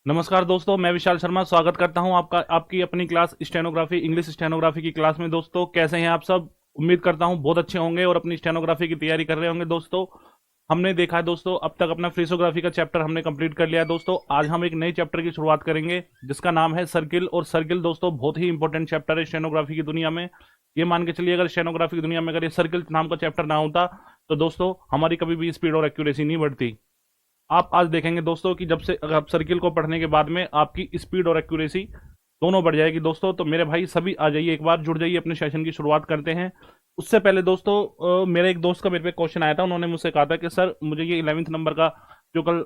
नमस्कार दोस्तों, मैं विशाल शर्मा स्वागत करता हूं आपकी अपनी क्लास स्टेनोग्राफी इंग्लिश स्टेनोग्राफी की क्लास में। दोस्तों कैसे हैं आप सब? उम्मीद करता हूं बहुत अच्छे होंगे और अपनी स्टेनोग्राफी की तैयारी कर रहे होंगे। दोस्तों हमने देखा है दोस्तों, अब तक अपना फ्रीसोग्राफी का चैप्टर हमने कंप्लीट कर लिया है। दोस्तों आज हम एक नए चैप्टर की शुरुआत करेंगे जिसका नाम है सर्किल। और सर्किल दोस्तों बहुत ही इंपॉर्टेंट चैप्टर है स्टेनोग्राफी की दुनिया में। ये मान के चलिए, अगर स्टेनोग्राफी की दुनिया में अगर ये सर्किल नाम का चैप्टर ना होता तो दोस्तों हमारी कभी भी स्पीड और एक्यूरेसी नहीं बढ़ती। आप आज देखेंगे दोस्तों कि जब से अगर आप सर्किल को पढ़ने के बाद में आपकी स्पीड और एक्यूरेसी दोनों बढ़ जाएगी। दोस्तों तो मेरे भाई सभी आ जाइए, एक बार जुड़ जाइए, अपने सेशन की शुरुआत करते हैं। उससे पहले दोस्तों मेरे एक दोस्त का मेरे पे क्वेश्चन आया था। उन्होंने मुझसे कहा था कि सर मुझे ये 11th नंबर का जो कल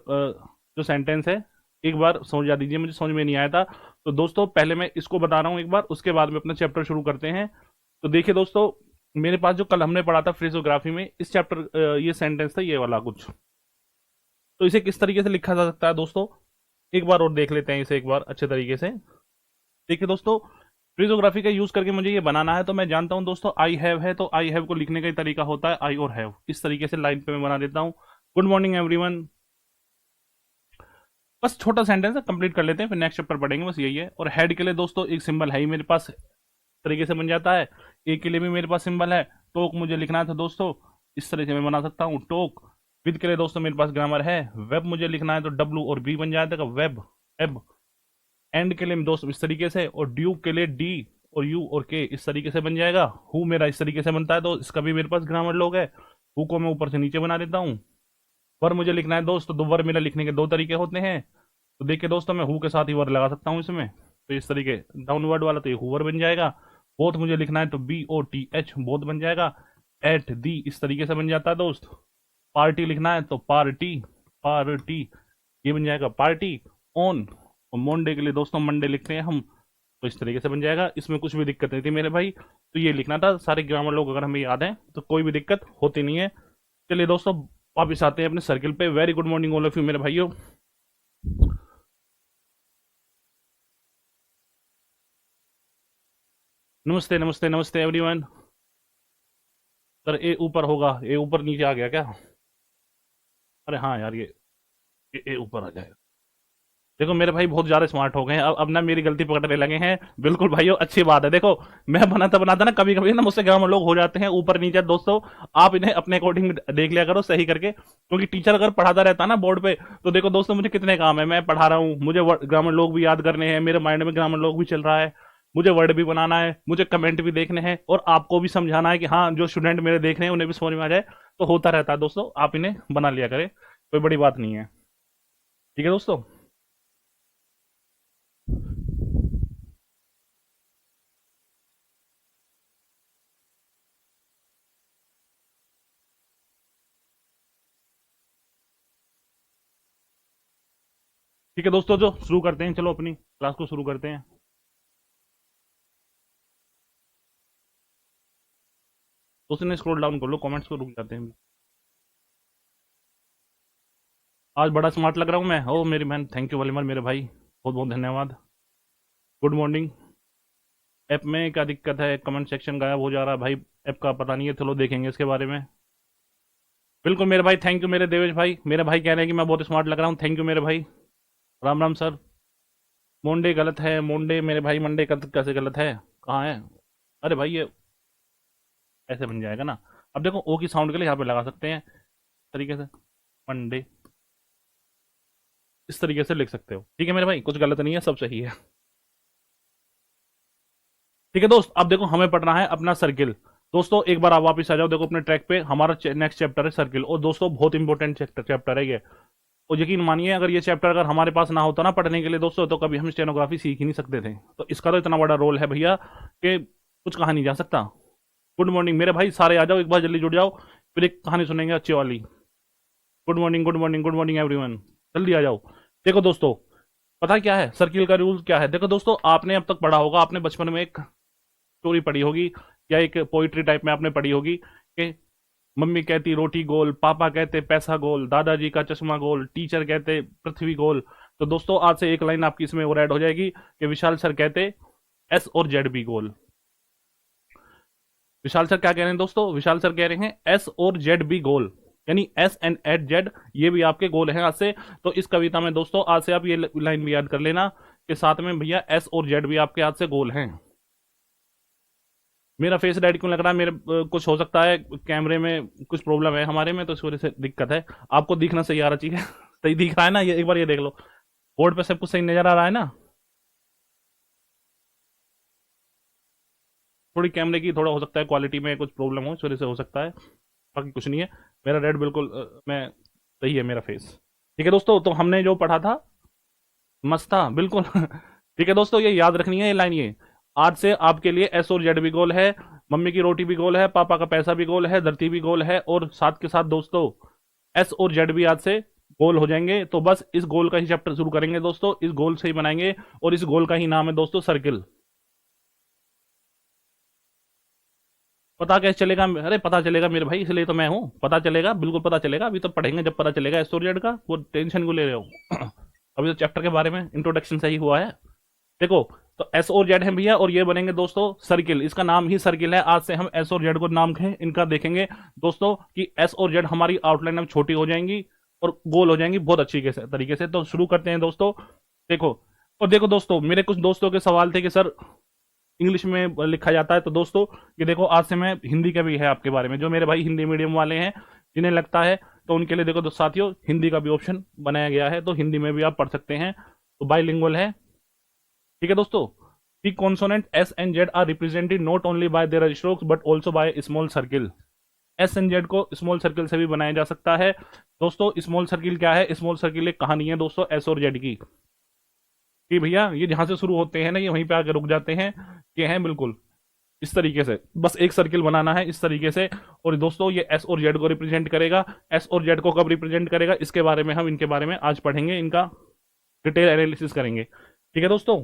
जो सेंटेंस है एक बार समझा दीजिए, मुझे समझ में नहीं आया था। तो दोस्तों पहले मैं इसको बता रहा हूँ एक बार, उसके बाद में अपना चैप्टर शुरू करते हैं। तो देखिए दोस्तों, मेरे पास जो कल हमने पढ़ा था फ्रेजोग्राफी में, इस चैप्टर ये सेंटेंस था ये वाला कुछ। तो इसे किस तरीके से लिखा जा सकता है दोस्तों, एक बार और देख लेते हैं इसे एक बार अच्छे तरीके से। देखिए दोस्तों, फ्रीजोग्राफी का यूज करके मुझे ये बनाना है, तो मैं जानता हूं दोस्तों आई हैव है, तो आई हैव को लिखने का ही तरीका होता है आई और हैव। इस तरीके से लाइन पे मैं बना देता हूं। Good morning everyone. बस छोटा सेंटेंस है, कंप्लीट कर लेते हैं फिर नेक्स्ट चैप्टर पढ़ेंगे, बस यही है। और हेड के लिए दोस्तों एक सिंबल है ही मेरे पास, तरीके से बन जाता है। ए के लिए भी मेरे पास सिंबल है। टोक मुझे लिखना था दोस्तों, इस तरह से मैं बना सकता हूँ टोक। विद के लिए दोस्तों मेरे पास ग्रामर है। वेब मुझे लिखना है तो डब्ल्यू और बी बन जाएगा वेब वेब। एंड के लिए दोस्तों इस तरीके से, और ड्यू के लिए डी और यू और के इस तरीके से बन जाएगा। हु मेरा इस तरीके से बनता है, तो इसका भी मेरे पास ग्रामर लॉग है। हु को मैं ऊपर से नीचे बना देता हूँ। वर मुझे लिखना है दोस्तों, तो वर मेरा लिखने के दो तरीके होते हैं। तो देखिए दोस्तों, मैं हु के साथ ही वर लगा सकता हूँ इसमें, तो इस तरीके डाउनवर्ड वाला तो ये हुवर बन जाएगा। बोथ मुझे लिखना है तो B O T H both बन जाएगा। एट दी इस तरीके से बन जाता है दोस्त। पार्टी लिखना है तो पार्टी पार्टी ये बन जाएगा पार्टी। ऑन और मंडे के लिए दोस्तों मंडे लिखते हैं हम, तो इस तरीके से बन जाएगा। इसमें कुछ भी दिक्कत नहीं थी मेरे भाई, तो ये लिखना था। सारे ग्रामर लोग अगर हमें याद है तो कोई भी दिक्कत होती नहीं है। चलिए दोस्तों वापिस आते हैं अपने सर्किल पे। Very good morning all of you मेरे भाइयों। नमस्ते नमस्ते नमस्ते एवरीवन। सर ए ऊपर होगा, ए ऊपर नीचे आ गया क्या? अरे हाँ यार, ये ऊपर आ जाएगा। देखो मेरे भाई बहुत ज्यादा स्मार्ट हो गए हैं, अब ना मेरी गलती पकड़ने लगे हैं। बिल्कुल भाइयों, अच्छी बात है। देखो मैं बनाता बनाता ना कभी कभी ना मुझसे ग्रामर लोग हो जाते हैं ऊपर नीचे। दोस्तों आप इन्हें अपने अकॉर्डिंग देख लिया करो, सही करके, क्योंकि टीचर अगर पढ़ाता रहता है ना बोर्ड पे, तो देखो दोस्तों मुझे कितने काम है। मैं पढ़ा रहा हूँ, मुझे ग्रामर लोग भी याद करने हैं, मेरे माइंड में ग्रामर लोग भी चल रहा है, मुझे वर्ड भी बनाना है, मुझे कमेंट भी देखने हैं, और आपको भी समझाना है कि हाँ जो स्टूडेंट मेरे देख रहे हैं उन्हें भी समझ में आ जाए। तो होता रहता है दोस्तों, आप इन्हें बना लिया करें, कोई बड़ी बात नहीं है। ठीक है दोस्तों। ठीक है दोस्तों, जो शुरू करते हैं, चलो अपनी क्लास को शुरू करते हैं। दोस्तों ने स्क्रॉल डाउन कर लो, कमेंट्स को रुक जाते हैं। आज बड़ा स्मार्ट लग रहा हूँ मैं, ओ मेरी बहन, थैंक यू वेरी मच मेरे भाई, बहुत बहुत धन्यवाद। Good morning. ऐप में क्या दिक्कत है, कमेंट सेक्शन गायब हो जा रहा है भाई, ऐप का पता नहीं है, चलो देखेंगे इसके बारे में। बिल्कुल मेरे भाई, थैंक यू मेरे देवेश भाई, मेरे भाई कह रहे हैं कि मैं बहुत स्मार्ट लग रहा हूँ, थैंक यू मेरे भाई। राम राम सर। मोंडे गलत है, मोंडे मेरे भाई, मंडे कैसे गलत है, कहाँ है? अरे भाई ये ऐसे बन जाएगा ना। अब देखो ओ की साउंड के लिए यहाँ पे लगा सकते हैं तरीके से, मंडे इस तरीके से लिख सकते हो। ठीक है मेरे भाई, कुछ गलत नहीं है, सब सही है। ठीक है दोस्त, अब देखो हमें पढ़ना है अपना सर्किल। दोस्तों एक बार आप वापस आ जाओ, देखो अपने ट्रैक पे, हमारा नेक्स्ट चैप्टर है सर्किल। और दोस्तों बहुत इंपॉर्टेंट चैप्टर है ये। और यकीन मानिए, अगर ये चैप्टर अगर हमारे पास ना होता ना पढ़ने के लिए दोस्तों, तो कभी हम स्टेनोग्राफी सीख ही नहीं सकते थे। तो इसका तो इतना बड़ा रोल है भैया कि कुछ कहा नहीं जा सकता। गुड मॉर्निंग मेरे भाई, सारे आ जाओ एक बार, जल्दी जुड़ जाओ, फिर एक कहानी सुनेंगे अच्छी वाली। Good morning good morning good morning everyone, जल्दी आ जाओ। देखो दोस्तों, पता क्या है सर्किल का रूल क्या है? देखो दोस्तों, आपने अब तक पढ़ा होगा, आपने बचपन में एक स्टोरी पढ़ी होगी, या एक पोइट्री टाइप में आपने पढ़ी होगी कि मम्मी कहती रोटी गोल, पापा कहते पैसा गोल, दादाजी का चश्मा गोल, टीचर कहते पृथ्वी गोल। तो दोस्तों आज से एक लाइन आपकी इसमें और ऐड हो जाएगी कि विशाल सर कहते एस और जेड भी गोल। विशाल सर क्या कह रहे हैं दोस्तों? विशाल सर कह रहे हैं एस और जेड भी गोल। यानी एस एंड एट जेड, ये भी आपके गोल हैं आज से। तो इस कविता में दोस्तों आज से आप ये लाइन भी याद कर लेना कि साथ में भैया एस और जेड भी आपके आज से गोल हैं। मेरा फेस रेड क्यों लग रहा है? मेरे कुछ हो सकता है कैमरे में कुछ प्रॉब्लम है हमारे में, तो इस वजह से दिक्कत है। आपको दिखना सही आ रहा चाहिए। सही दिख रहा है ना? ये एक बार ये देख लो, बोर्ड पे सब कुछ सही नजर आ रहा है ना? थोड़ी कैमरे की थोड़ा हो सकता है क्वालिटी में कुछ प्रॉब्लम हो, इस वजह से हो सकता है, बाकी कुछ नहीं है। मेरा रेड बिल्कुल मैं सही है मेरा फेस। ठीक है दोस्तों, तो हमने जो पढ़ा था मस्त था बिल्कुल। ठीक है दोस्तों, ये याद रखनी है ये लाइन। ये आज से आपके लिए एस और जेड भी गोल है, मम्मी की रोटी भी गोल है, पापा का पैसा भी गोल है, धरती भी गोल है, और साथ के साथ दोस्तों एस और जेड भी आज से गोल हो जाएंगे। तो बस इस गोल का ही चैप्टर शुरू करेंगे दोस्तों, इस गोल से ही बनाएंगे, और इस गोल का ही नाम है दोस्तों सर्किल। पता कैसे चलेगा? अरे पता चलेगा मेरे भाई, इसलिए तो मैं हूं, पता चलेगा, बिल्कुल पता चलेगा। अभी तो पढ़ेंगे जब पता चलेगा एस और जेड का, वो टेंशन को ले रहे हो। अभी तो चैप्टर के बारे में इंट्रोडक्शन सही हुआ है। देखो, तो एस और जेड है भैया, और ये बनेंगे दोस्तों सर्किल, इसका नाम ही सर्किल है। आज से हम एस और जेड को नाम है इनका देखेंगे दोस्तों कि एस और जेड हमारी आउटलाइन अब छोटी हो जाएंगी और गोल हो जाएंगी बहुत अच्छी तरीके से। तो शुरू करते हैं दोस्तों। देखो, और देखो दोस्तों, मेरे कुछ दोस्तों के सवाल थे कि सर इंग्लिश में लिखा जाता है, तो दोस्तों ये देखो आज से मैं हिंदी का भी है आपके बारे में, जो मेरे भाई हिंदी मीडियम वाले हैं जिन्हें लगता है, तो उनके लिए देखो तो साथियों हिंदी का भी ऑप्शन बनाया गया है, तो हिंदी में भी आप पढ़ सकते हैं, तो बाइलिंगुअल है। ठीक है दोस्तों, the consonant S and Z are represented not only by their strokes but also by a small circle। S and Z को स्मॉल सर्किल से भी बनाया जा सकता है दोस्तों। स्मॉल सर्किल क्या है? स्मॉल सर्किल एक कहानी है दोस्तों एस और जेड की, कि भैया ये जहां से शुरू होते हैं ना, ये वहीं पे आके रुक जाते हैं, ये हैं बिल्कुल इस तरीके से, बस एक सर्किल बनाना है इस तरीके से। और दोस्तों ये एस और जेड को रिप्रेजेंट करेगा। एस और जेड को कब रिप्रेजेंट करेगा, इसके बारे में हम इनके बारे में आज पढ़ेंगे, इनका डिटेल एनालिसिस करेंगे। ठीक है दोस्तों,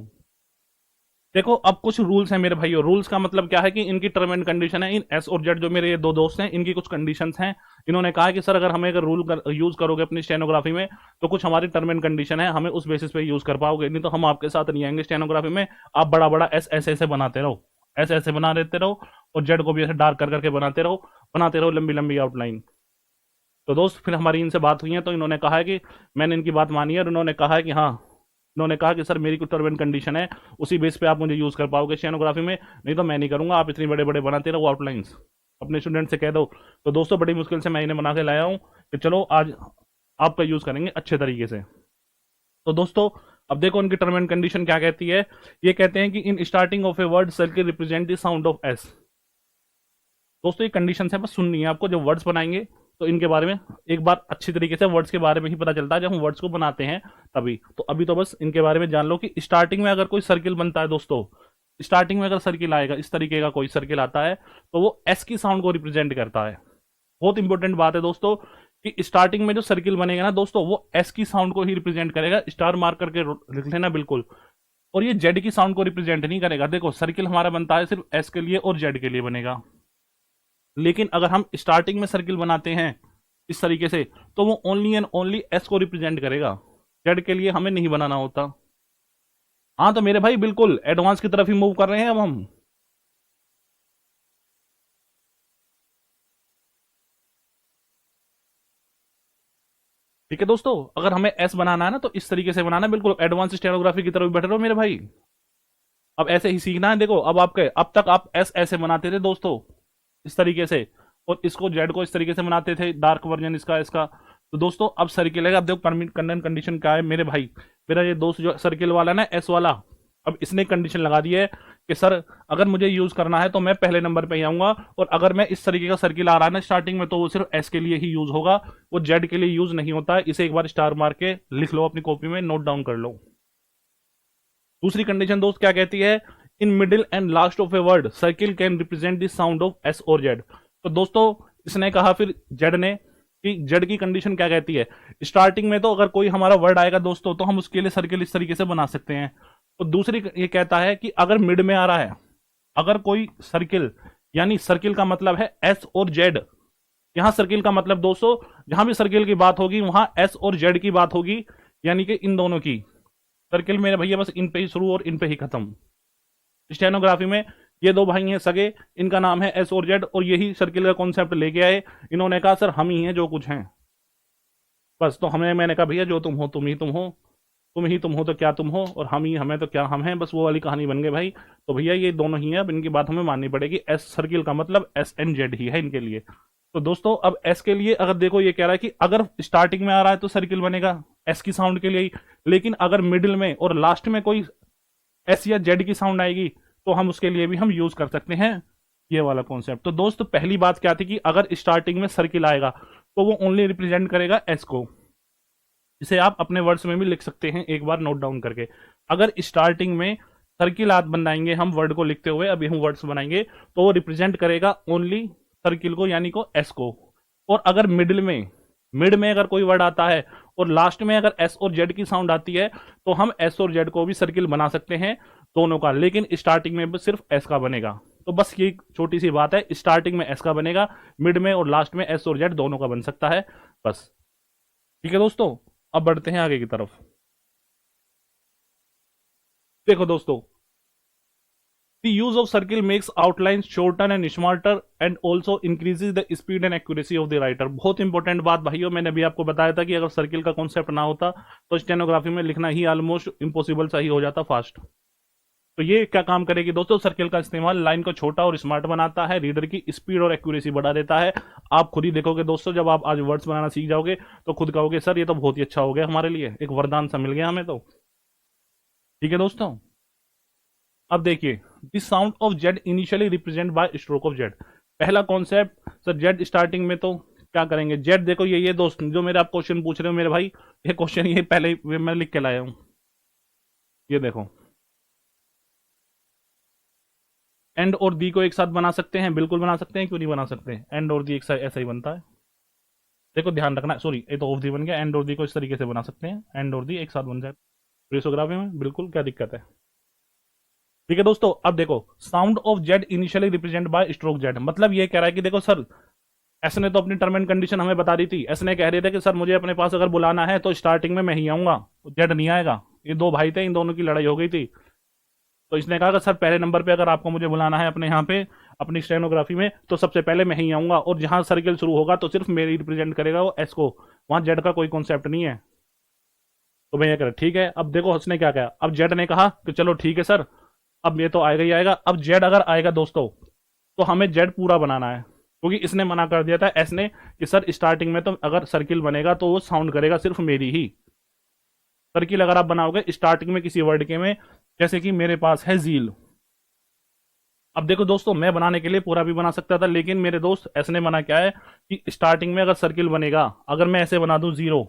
देखो अब कुछ रूल्स हैं मेरे भाइयों। रूल्स का मतलब क्या है कि इनकी टर्म एंड कंडीशन है। इन एस और जेड जो मेरे ये दो दोस्त हैं, इनकी कुछ कंडीशंस हैं। इन्होंने कहा कि सर अगर हमें अगर यूज करोगे अपनी स्टेनोग्राफी में, तो कुछ हमारी टर्म एंड कंडीशन है, हमें उस बेसिस पे यूज कर पाओगे, नहीं तो हम आपके साथ नहीं आएंगे स्टेनोग्राफी में। आप बड़ा बड़ा एस ऐसे ऐसे बनाते रहो, ऐसे ऐसे बना देते रहो, और जेड को भी ऐसे डार्क कर करके बनाते रहो लंबी लंबी आउटलाइन। तो दोस्त फिर हमारी इनसे बात हुई है, तो इन्होंने कहा है कि मैंने इनकी बात मानी है, और उन्होंने कहा है कि हाँ, उन्होंने कहा कि सर मेरी कुछ टर्म एंड कंडीशन है, उसी बेस पे आप मुझे यूज कर पाओगे स्टेनोग्राफी में, नहीं तो मैं नहीं करूंगा। आप इतनी बड़े बड़े बनाते रहो आउटलाइंस, अपने स्टूडेंट से कह दो। तो दोस्तों बड़ी मुश्किल से मैं इन्हें बना के लाया हूं कि चलो आज आपका यूज करेंगे अच्छे तरीके से। तो दोस्तों अब देखो उनकी टर्म एंड कंडीशन क्या कहती है। ये कहते हैं कि in starting of a word circle represent the sound of S. दोस्तों ये कंडीशन है, बस सुननी है आपको। जब वर्ड्स बनाएंगे तो इनके बारे में एक बार अच्छी तरीके से वर्ड्स के बारे में ही पता चलता है, जब हम वर्ड्स को बनाते हैं तभी। तो अभी तो बस इनके बारे में जान लो कि स्टार्टिंग में अगर कोई सर्किल बनता है दोस्तों, स्टार्टिंग में अगर सर्किल आएगा, इस तरीके का कोई सर्किल आता है, तो वो एस की साउंड को रिप्रेजेंट करता है। बहुत इंपॉर्टेंट बात है दोस्तों कि स्टार्टिंग में जो सर्किल बनेगा ना दोस्तों, वो एस की साउंड को ही रिप्रेजेंट करेगा। स्टार मार्क करके लिख लेना बिल्कुल। और ये जेड की साउंड को रिप्रेजेंट नहीं करेगा। देखो सर्किल हमारा बनता है सिर्फ एस के लिए और जेड के लिए बनेगा, लेकिन अगर हम स्टार्टिंग में सर्किल बनाते हैं इस तरीके से, तो वो ओनली एंड ओनली एस को रिप्रेजेंट करेगा, जेड के लिए हमें नहीं बनाना होता। हाँ तो मेरे भाई बिल्कुल एडवांस की तरफ ही मूव कर रहे हैं अब हम। ठीक है दोस्तों, अगर हमें एस बनाना है ना, तो इस तरीके से बनाना है, बिल्कुल एडवांस स्टेनोग्राफी की तरफ बैठे रहो मेरे भाई। अब ऐसे ही सीखना है। देखो अब आपके, अब तक आप एस ऐसे बनाते थे दोस्तों इस तरीके से, और इसको जेड को इस तरीके से बनाते थे, डार्क वर्जन इसका इसका। तो दोस्तों अब सर्किल है, अब देखो परमिट कंडीशन क्या है मेरे भाई। मेरा ये दोस्त जो सर्किल वाला ना एस वाला, अब इसने कंडीशन लगा दी है कि सर अगर मुझे यूज करना है तो मैं पहले नंबर पे ही आऊंगा, और अगर मैं इस तरीके का सर्किल आ रहा है ना स्टार्टिंग में, तो वो सिर्फ एस के लिए ही यूज होगा, वो जेड के लिए यूज नहीं होता है। इसे एक बार स्टार मार के लिख लो अपनी कॉपी में, नोट डाउन कर लो। दूसरी कंडीशन दोस्त क्या कहती है, in middle and last of a word circle can represent the sound of S और जेड। तो दोस्तों इसने कहा फिर जेड ने कि जेड की कंडीशन क्या कहती है, स्टार्टिंग में तो अगर कोई हमारा वर्ड आएगा दोस्तों, तो हम उसके लिए सर्किल इस तरीके से बना सकते हैं। तो दूसरी ये कहता है कि अगर मिड में आ रहा है, अगर कोई सर्किल, यानी सर्किल का मतलब है एस और जेड। यहां सर्किल का मतलब दोस्तों, जहां भी सर्किल की बात होगी वहां एस और जेड की बात होगी, यानी कि इन दोनों की। सर्किल मेरे भैया बस इन पे ही शुरू और इन पे ही खत्म। स्टेनोग्राफी में ये दो भाई हैं सगे, इनका नाम है एस और जेड, और यही सर्किल का कॉन्सेप्ट लेके आए। इन्होंने कहा सर हम ही हैं जो कुछ हैं, बस। तो मैंने कहा भैया जो तुम हो तुम ही तुम हो, तुम ही तुम हो तो क्या तुम हो, और हम ही हमें तो क्या हम हैं, बस वो वाली कहानी बन गई भाई। तो भैया ये दोनों ही हैं, अब इनकी बात हमें माननी पड़ेगी। एस सर्किल का मतलब एस एन जेड ही है इनके लिए। तो दोस्तों अब एस के लिए अगर देखो, ये कह रहा है कि अगर स्टार्टिंग में आ रहा है तो सर्किल बनेगा एस की साउंड के लिए ही, लेकिन अगर मिडिल में और लास्ट में कोई एस या जेड की साउंड आएगी तो हम उसके लिए भी हम यूज कर सकते हैं ये वाला कॉन्सेप्ट। तो दोस्त पहली बात क्या थी कि अगर स्टार्टिंग में सर्किल आएगा तो वो ओनली रिप्रेजेंट करेगा एस को। इसे आप अपने वर्ड्स में भी लिख सकते हैं, एक बार नोट डाउन करके। अगर स्टार्टिंग में सर्किल आद बनाएंगे हम वर्ड को लिखते हुए, अभी हम वर्ड्स बनाएंगे, तो वो रिप्रेजेंट करेगा ओनली सर्किल को यानी को एस को। और अगर मिड में अगर कोई वर्ड आता है और लास्ट में अगर एस और जेड की साउंड आती है तो हम एस और जेड को भी सर्किल बना सकते हैं दोनों का, लेकिन स्टार्टिंग में सिर्फ एस का बनेगा। तो बस ये छोटी सी बात है, स्टार्टिंग में एस का बनेगा, मिड में और लास्ट में एस और जेड दोनों का बन सकता है, बस। ठीक है दोस्तों, अब बढ़ते हैं आगे की तरफ। देखो दोस्तों, the use of circle makes outlines shorter and smarter and also increases the speed and accuracy of the writer। बहुत इंपॉर्टेंट बात भाइयों, मैंने अभी आपको बताया था कि अगर सर्किल का कॉन्सेप्ट ना होता तो स्टेनोग्राफी में लिखना ही ऑलमोस्ट इम्पॉसिबल सा ही हो जाता फास्ट। तो ये क्या काम करेगी दोस्तों, सर्किल का इस्तेमाल लाइन को छोटा और स्मार्ट बनाता है, रीडर की स्पीड और एक्यूरेसी बढ़ा देता है। आप खुद ही देखोगे दोस्तों, जब आप आज वर्ड्स बनाना सीख जाओगे तो खुद कहोगे सर ये तो बहुत ही अच्छा हो गया, हमारे लिए एक वरदान सा मिल गया हमें तो। ठीक है दोस्तों, अब देखिए, this sound of Z initially represent by stroke of Z. पहला कॉन्सेप्ट सर जेड स्टार्टिंग में तो क्या करेंगे, जेड देखो ये दोस्त जो मेरे आप क्वेश्चन पूछ रहे हो मेरे भाई, ये क्वेश्चन ये पहले ही मैं लिख के लाया हूं, ये देखो। एंड और दी को एक साथ बना सकते हैं, बिल्कुल बना सकते हैं, क्यों नहीं बना सकते। एंड और दी एक साथ ऐसा ही बनता है, देखो ध्यान रखना, सॉरी ये तो ऑफ दी बन गया, एंड और दी को इस तरीके से बना सकते हैं, एंड और दी एक साथ बन जाए क्रिप्टोग्राफी में, बिल्कुल क्या दिक्कत है। ठीक है दोस्तों, अब देखो, sound of Z initially represent by stroke Z, मतलब ये कह रहा है कि देखो सर, एस ने तो अपनी टर्म एंड कंडीशन हमें बता दी थी। एस ने कह रहे थे कि सर मुझे अपने पास अगर बुलाना है तो स्टार्टिंग में मैं ही आऊंगा, जेड नहीं आएगा। ये दो भाई थे, इन दोनों की लड़ाई हो गई थी, तो इसने कहा कि सर पहले नंबर पे अगर आपको मुझे बुलाना है अपने यहाँ पे अपनी स्टेनोग्राफी में तो सबसे पहले मैं ही आऊंगा, और जहां सर्किल शुरू होगा तो सिर्फ मेरी रिप्रेजेंट करेगा वो एस को, वहां जेड का कोई कॉन्सेप्ट नहीं है। तो मैं ये कह ठीक है। अब देखो उसने क्या कहा, अब जेड ने कहा कि चलो ठीक है सर, अब ये तो आएगा ही आएगा। अब जेड अगर आएगा दोस्तों तो हमें जेड पूरा बनाना है, क्योंकि इसने मना कर दिया था एस ने कि सर स्टार्टिंग में तो अगर सर्किल बनेगा तो वो साउंड करेगा सिर्फ मेरी ही। सर्किल अगर आप बनाओगे स्टार्टिंग में किसी वर्ड के में, जैसे कि मेरे पास है जील, अब देखो दोस्तों मैं बनाने के लिए पूरा भी बना सकता था, लेकिन मेरे दोस्त एस ने मना क्या है कि स्टार्टिंग में अगर सर्किल बनेगा, अगर मैं ऐसे बना दूं जीरो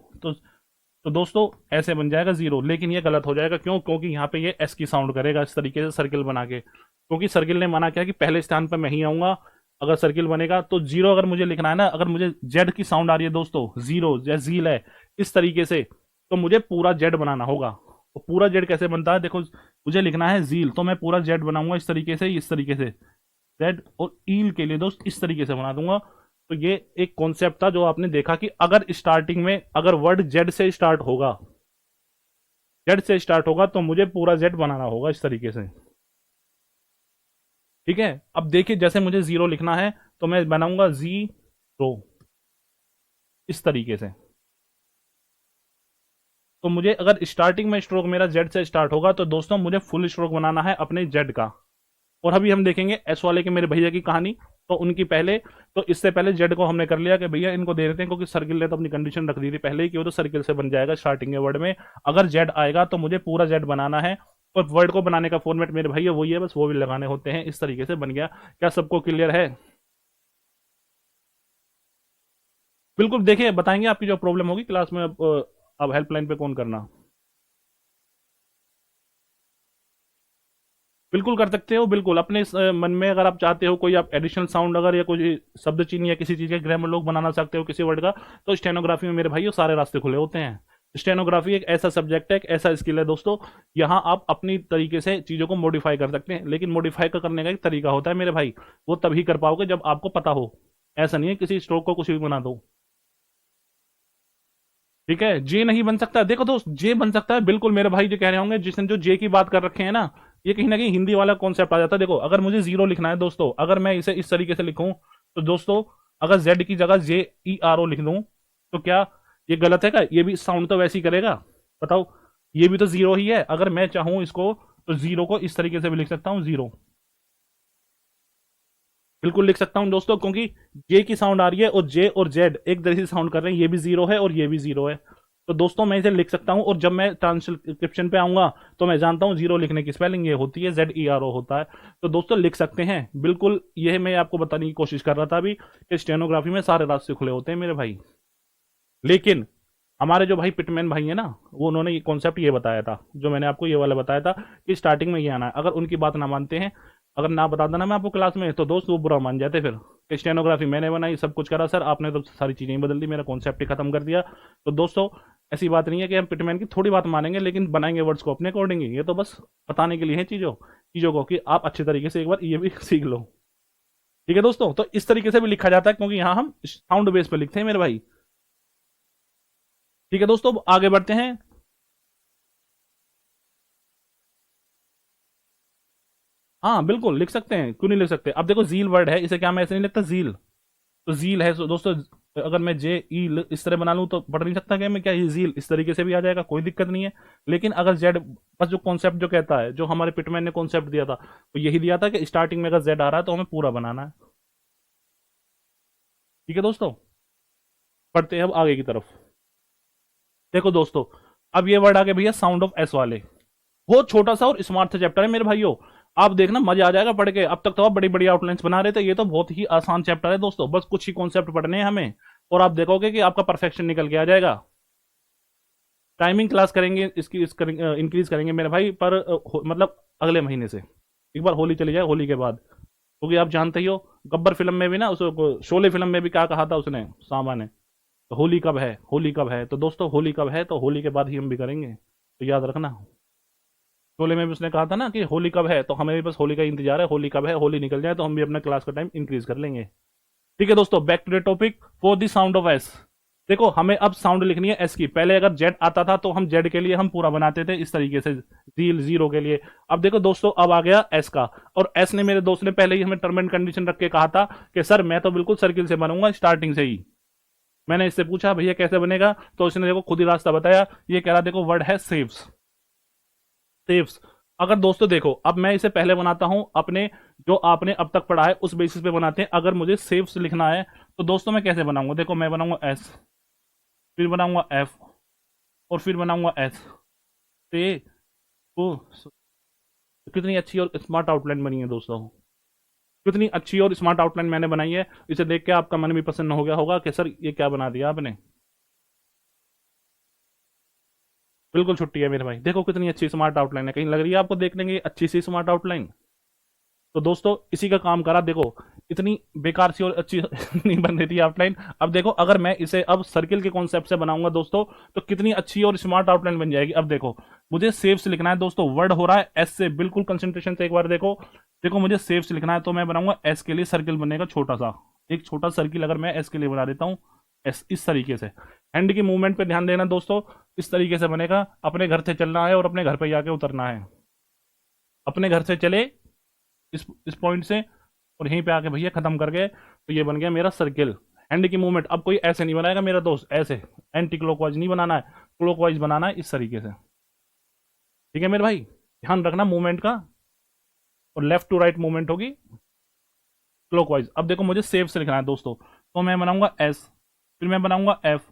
तो दोस्तों ऐसे बन जाएगा जीरो, लेकिन ये गलत हो जाएगा। क्यों, क्योंकि यहाँ पे ये एस की साउंड करेगा इस तरीके से सर्किल बना के, क्योंकि सर्किल ने मना किया कि पहले स्थान पर मैं ही आऊंगा अगर सर्किल बनेगा। तो जीरो अगर मुझे लिखना है ना, अगर मुझे जेड की साउंड आ रही है दोस्तों, जीरो या जील है इस तरीके से, तो मुझे पूरा जेड बनाना होगा। तो पूरा जेड कैसे बनता है, देखो मुझे लिखना है जील, तो मैं पूरा जेड बनाऊंगा इस तरीके से, इस तरीके से जेड, और ईल के लिए दोस्त इस तरीके से बना दूंगा। तो ये एक कॉन्सेप्ट था जो आपने देखा कि अगर स्टार्टिंग में अगर वर्ड जेड से स्टार्ट होगा, जेड से स्टार्ट होगा तो मुझे पूरा जेड बनाना होगा इस तरीके से। ठीक है, अब देखिए जैसे मुझे जीरो लिखना है तो मैं बनाऊंगा जीरो इस तरीके से। तो मुझे अगर स्टार्टिंग में स्ट्रोक मेरा जेड से स्टार्ट होगा तो दोस्तों मुझे फुल स्ट्रोक बनाना है अपने जेड का। और अभी हम देखेंगे एस वाले के मेरे भैया की कहानी, तो उनकी पहले, तो इससे पहले जेड को हमने कर लिया कि भैया इनको दे देते हैं, क्योंकि सर्किल ने तो अपनी कंडीशन रख दी थी पहले ही कि वो तो सर्किल से बन जाएगा स्टार्टिंग के वर्ड में। अगर जेड आएगा तो मुझे पूरा जेड बनाना है, और वर्ड को बनाने का फॉर्मेट मेरे भैया वही है, बस वो भी लगाने होते हैं, इस तरीके से बन गया। क्या सबको क्लियर है? बिल्कुल, देखिए बताएंगे आपकी जो प्रॉब्लम होगी क्लास में, अब हेल्पलाइन पे कौन करना, बिल्कुल कर सकते हो। बिल्कुल अपने मन में अगर आप चाहते हो कोई आप एडिशनल साउंड अगर या कोई शब्द चिन्ह या किसी चीज का ग्रामर लोग बनाना चाहते हो किसी वर्ड का, तो स्टेनोग्राफी में मेरे भाई सारे रास्ते खुले होते हैं। स्टेनोग्राफी एक ऐसा सब्जेक्ट है, एक ऐसा स्किल है दोस्तों, यहाँ आप अपनी तरीके से चीजों को मॉडिफाई कर सकते हैं, लेकिन मॉडिफाई करने का एक तरीका होता है मेरे भाई, वो तभी कर पाओगे जब आपको पता हो। ऐसा नहीं है किसी स्ट्रोक को कुछ भी बना दो। ठीक है, जे नहीं बन सकता, देखो दोस्त जे बन सकता है, बिल्कुल मेरे भाई जो कह रहे होंगे जिसने जो जे की बात कर रखे हैं ना, ये कहीं ना कहीं हिंदी वाला कॉन्सेप्ट आ जाता है। देखो अगर मुझे जीरो लिखना है दोस्तों, अगर मैं इसे इस तरीके से लिखूं तो दोस्तों, अगर जेड की जगह JERO लिख दूं तो क्या ये गलत है? क्या ये भी साउंड तो वैसे ही करेगा? बताओ, ये भी तो जीरो ही है। अगर मैं चाहूं इसको तो जीरो को इस तरीके से भी लिख सकता हूं, जीरो बिल्कुल लिख सकता हूं दोस्तों, क्योंकि जे की साउंड आ रही है और जे और जेड एक तरह से साउंड कर रहे हैं। ये भी जीरो है और ये भी जीरो है। तो दोस्तों मैं इसे लिख सकता हूं, और जब मैं ट्रांसक्रिप्शन पे आऊंगा तो मैं जानता हूं जीरो लिखने की स्पेलिंग ये होती है, ZERO होता है। तो दोस्तों लिख सकते हैं बिल्कुल। यह मैं आपको बताने की कोशिश कर रहा था अभी कि स्टेनोग्राफी में सारे रास्ते खुले होते हैं मेरे भाई। लेकिन हमारे जो भाई पिटमैन भाई है ना, वो उन्होंने ये कॉन्सेप्ट ये बताया था, जो मैंने आपको ये वाला बताया था कि स्टार्टिंग में ये आना है। अगर उनकी बात ना मानते हैं, अगर ना बता देना मैं आपको क्लास में, तो दोस्त वो बुरा मान जाते फिर कि स्टेनोग्राफी मैंने बनाई, सब कुछ करा सर, आपने तो सारी चीजें ही बदल दी, मेरा कॉन्सेप्ट ही खत्म कर दिया। तो दोस्तों ऐसी बात नहीं है कि हम पिटमैन की थोड़ी बात मानेंगे, लेकिन बनाएंगे वर्ड्स को अपने अकॉर्डिंग। ये तो बस बताने के लिए है चीजों चीजों को, कि आप अच्छे तरीके से एक बार ये भी सीख लो। ठीक है दोस्तों, तो इस तरीके से भी लिखा जाता है, क्योंकि यहाँ हम साउंड बेस पे लिखते हैं मेरे भाई। ठीक है दोस्तों, अब आगे बढ़ते हैं। हाँ बिल्कुल लिख सकते हैं, क्यों नहीं लिख सकते? अब देखो जील वर्ड है, इसे क्या मैं ऐसे नहीं लिखता जील? तो जील है तो दोस्तों, अगर मैं JE इस तरह बना लूं तो पढ़ नहीं सकता क्या मैं? क्या ये जील इस तरीके से भी आ जाएगा, कोई दिक्कत नहीं है। लेकिन अगर जेड, बस जो कॉन्सेप्ट जो कहता है, जो हमारे पिटमैन ने कॉन्सेप्ट दिया था, तो यही दिया था कि स्टार्टिंग में अगर जेड आ रहा है तो हमें पूरा बनाना है। ठीक है दोस्तों, पढ़ते हैं अब आगे की तरफ। देखो दोस्तों, अब ये वर्ड आ गए भैया साउंड ऑफ एस वाले। बहुत छोटा सा और स्मार्ट सा चैप्टर है मेरे भाइयों। आप देखना मजा आ जाएगा पढ़ के। अब तक तो आप बड़ी बड़ी आउटलाइंस बना रहे थे, ये तो बहुत ही आसान चैप्टर है दोस्तों। बस कुछ ही कॉन्सेप्ट पढ़ने हैं हमें, और आप देखोगे कि आपका परफेक्शन निकल के आ जाएगा। टाइमिंग क्लास करेंगे इसकी, इंक्रीज करेंगे मेरे भाई, पर मतलब अगले महीने से। एक बार होली चली जाए, होली के बाद, क्योंकि आप जानते ही हो गब्बर फिल्म में भी ना, उस शोले फिल्म में भी क्या कहा था उसने, सामा ने, तो होली कब है, होली कब है? तो दोस्तों होली कब है, तो होली के बाद ही हम भी करेंगे, तो याद रखना। शोले में भी उसने कहा था ना कि होली कब है, तो हमें भी बस होली का इंतजार है। होली कब है, होली निकल जाए तो हम भी अपना क्लास का टाइम इंक्रीज कर लेंगे। ठीक है दोस्तों, back to the topic for the sound of S. देखो हमें अब साउंड लिखनी है एस की। पहले अगर जेड आता था तो हम जेड के लिए हम पूरा बनाते थे इस तरीके से, जील जीरो के लिए। अब देखो दोस्तों, अब आ गया एस का, और एस ने, मेरे दोस्त ने पहले ही हमें टर्म एंड कंडीशन रख के कहा था कि सर मैं तो बिल्कुल सर्किल से बनूंगा स्टार्टिंग से ही। मैंने इससे पूछा भैया कैसे बनेगा, तो उसने देखो खुद ही रास्ता बताया। ये कह रहा देखो वर्ड है सेव्स, सेव्स। अगर दोस्तों देखो, अब मैं इसे पहले बनाता हूं अपने, जो आपने अब तक पढ़ा है उस बेसिस पे बनाते हैं। अगर मुझे सेव्स लिखना है तो दोस्तों मैं कैसे बनाऊंगा? देखो मैं बनाऊंगा एस, फिर बनाऊंगा एफ, और फिर बनाऊंगा एस, से तो कितनी अच्छी और स्मार्ट आउटलाइन बनी है दोस्तों। कितनी अच्छी और स्मार्ट आउटलाइन मैंने बनाई है। इसे देख के आपका मन भी पसंद हो गया होगा कि सर ये क्या बना दिया आपने। बिल्कुल छुट्टी है मेरे भाई, देखो कितनी अच्छी स्मार्ट आउटलाइन है। कहीं लग रही है आपको देखने की अच्छी सी स्मार्ट आउटलाइन? तो दोस्तों इसी का काम करा। देखो इतनी बेकार सी और अच्छी नहीं बन रही थी आउटलाइन। अब देखो अगर मैं इसे अब सर्किल के कॉन्सेप्ट से बनाऊंगा दोस्तों, तो कितनी अच्छी और स्मार्ट आउटलाइन बन जाएगी। अब देखो मुझे सेव्स लिखना है दोस्तों, वर्ड हो रहा है एस से, बिल्कुल कंसंट्रेशन से एक बार देखो। देखो मुझे सेव्स लिखना है तो मैं बनाऊंगा एस के लिए सर्किल बनेगा छोटा सा, एक छोटा सर्किल अगर मैं एस के लिए बना देता हूँ, एस इस तरीके से। हैंड की मूवमेंट पे ध्यान देना दोस्तों, इस तरीके से बनेगा। अपने घर से चलना है और अपने घर पे जाके उतरना है। अपने घर से चले इस पॉइंट से, और यहीं पे आके भैया खत्म कर गए, तो ये बन गया मेरा सर्किल। हैंड की मूवमेंट अब कोई ऐसे नहीं बनाएगा मेरा दोस्त, ऐसे एंटी क्लॉकवाइज नहीं बनाना है, क्लॉकवाइज बनाना है इस तरीके से। ठीक है मेरे भाई, ध्यान रखना मूवमेंट का, और लेफ्ट टू राइट मूवमेंट होगी क्लॉकवाइज। अब देखो मुझे सेव से लिखना है दोस्तों, तो मैं बनाऊंगा एस, फिर मैं बनाऊंगा एफ,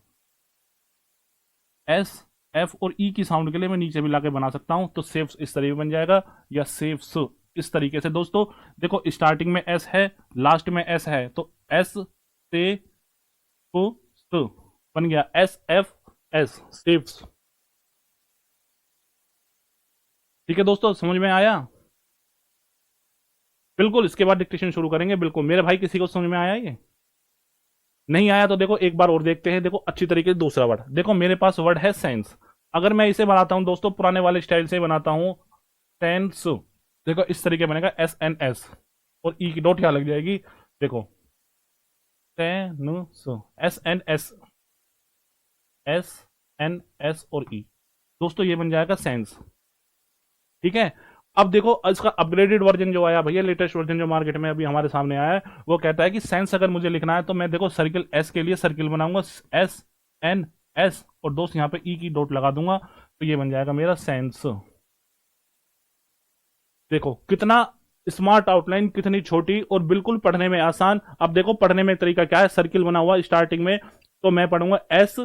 एस, एफ और ई की साउंड के लिए मैं नीचे भी लाके बना सकता हूं, तो सेव्स इस तरीके बन जाएगा, या सेव्स इस तरीके से। दोस्तों देखो स्टार्टिंग में एस है, लास्ट में एस है, तो एस से को स बन गया SFS, सेव्स। ठीक है दोस्तों, समझ में आया? बिल्कुल, इसके बाद डिक्टेशन शुरू करेंगे। बिल्कुल मेरे भाई, किसी को समझ में आया ये? नहीं आया तो देखो एक बार और देखते हैं। देखो अच्छी तरीके से दूसरा वर्ड, देखो मेरे पास वर्ड है सेंस। अगर मैं इसे बनाता हूं दोस्तों पुराने वाले स्टाइल से बनाता हूं, सेंस, देखो इस तरीके बनेगा SNS, और ई की डॉट यहाँ लग जाएगी। देखो सेंस, SNS, SNS और ई, दोस्तों ये बन जाएगा सेंस। ठीक है, अब देखो इसका अपग्रेडेड वर्जन जो आया भैया, लेटेस्ट वर्जन जो मार्केट में अभी हमारे सामने आया है, वो कहता है कि सेंस अगर मुझे लिखना है तो मैं देखो सर्किल एस के लिए सर्किल बनाऊंगा, एस एन एस, और दोस्त यहाँ पे ई की डॉट लगा दूंगा, तो ये बन जाएगा मेरा सेंस। देखो कितना स्मार्ट आउटलाइन, कितनी छोटी और बिल्कुल पढ़ने में आसान। अब देखो पढ़ने में तरीका क्या है, सर्किल बना हुआ स्टार्टिंग में, तो मैं पढ़ूंगा एस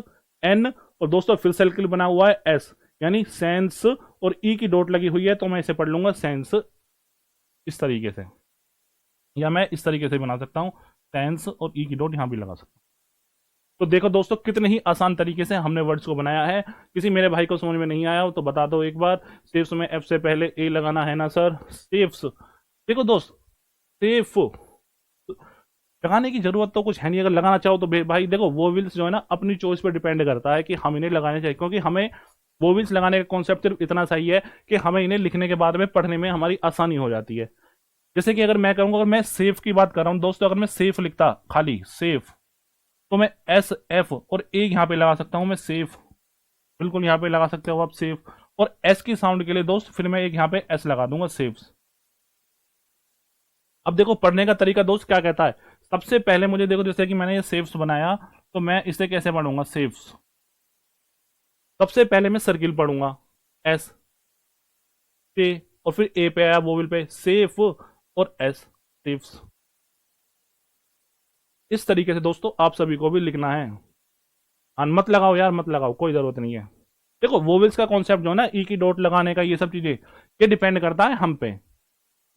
एन, और दोस्तों फिर सर्किल बना हुआ है एस, यानी सेंस, और ई की डॉट लगी हुई है तो मैं इसे पढ़ लूंगा सेंस, इस तरीके से, या मैं इस तरीके से बना सकता हूं, सेंस और ई की डॉट यहां भी लगा सकता हूं। तो देखो दोस्तों कितने ही आसान तरीके से हमने वर्ड्स को बनाया है। किसी मेरे भाई को समझ में नहीं आया हो तो बता दो एक बार। सेफ्स में एफ से पहले ए लगाना है ना सर, सेफ्स। देखो दोस्त, सेफ लगाने की जरूरत तो कुछ है नहीं, अगर लगाना चाहो तो भाई देखो वोविल्स जो है ना अपनी चॉइस पर डिपेंड करता है कि हम इन्हें लगाने चाहिए, क्योंकि हमें वोविल्स लगाने का कॉन्सेप्ट सिर्फ इतना सही है कि हमें इन्हें लिखने के बाद में पढ़ने में हमारी आसानी हो जाती है। जैसे कि अगर मैं कहूंगा, अगर मैं सेफ की बात कर रहा हूं दोस्तों, अगर मैं सेफ लिखता खाली सेफ, तो मैं एस एफ और ए यहां पे लगा सकता हूं, मैं सेफ, बिल्कुल यहां पे लगा सकते हो आप सेफ, और एस की साउंड के लिए दोस्त फिर मैं एक यहां पे एस लगा दूंगा, सेफ्स। अब देखो पढ़ने का तरीका दोस्त क्या कहता है, सबसे पहले मुझे देखो, जैसे कि मैंने ये सेफ्स बनाया, तो मैं इसे कैसे पढ़ूंगा, सेफ्स। सबसे पहले मैं सर्किल पढ़ूंगा, एस से, और फिर ए पे आया वोविल पे, सेफ और एस, सेफ्स। इस तरीके से दोस्तों आप सभी को भी लिखना है। हाँ मत लगाओ यार, मत लगाओ, कोई जरूरत नहीं है। देखो वोवेल्स का कॉन्सेप्ट जो है ना, ई की डॉट लगाने का, ये सब चीजें ये डिपेंड करता है हम पे।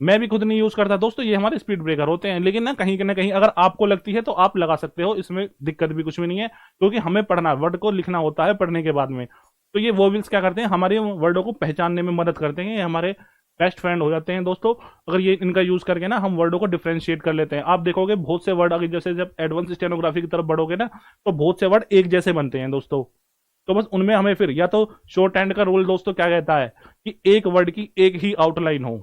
मैं भी खुद नहीं यूज करता दोस्तों, ये हमारे स्पीड ब्रेकर होते हैं, लेकिन ना कहीं अगर आपको लगती है तो आप लगा सकते हो, इसमें दिक्कत भी कुछ भी नहीं है, क्योंकि हमें पढ़ना, वर्ड को लिखना होता है पढ़ने के बाद में। तो ये वोवेल्स क्या करते हैं, हमारे वर्डों को पहचानने में मदद करते हैं, ये हमारे बेस्ट फ्रेंड हो जाते हैं दोस्तों। अगर ये इनका यूज करके ना हम वर्डों को डिफ्रेंशिएट कर लेते हैं। आप देखोगे बहुत से वर्ड, अगर जैसे जब एडवांस स्टेनोग्राफी की तरफ बढ़ोगे ना, तो बहुत से वर्ड एक जैसे बनते हैं दोस्तों। तो बस उनमें हमें फिर, या तो शॉर्ट हैंड का रूल दोस्तों क्या कहता है कि एक वर्ड की एक ही आउटलाइन हो,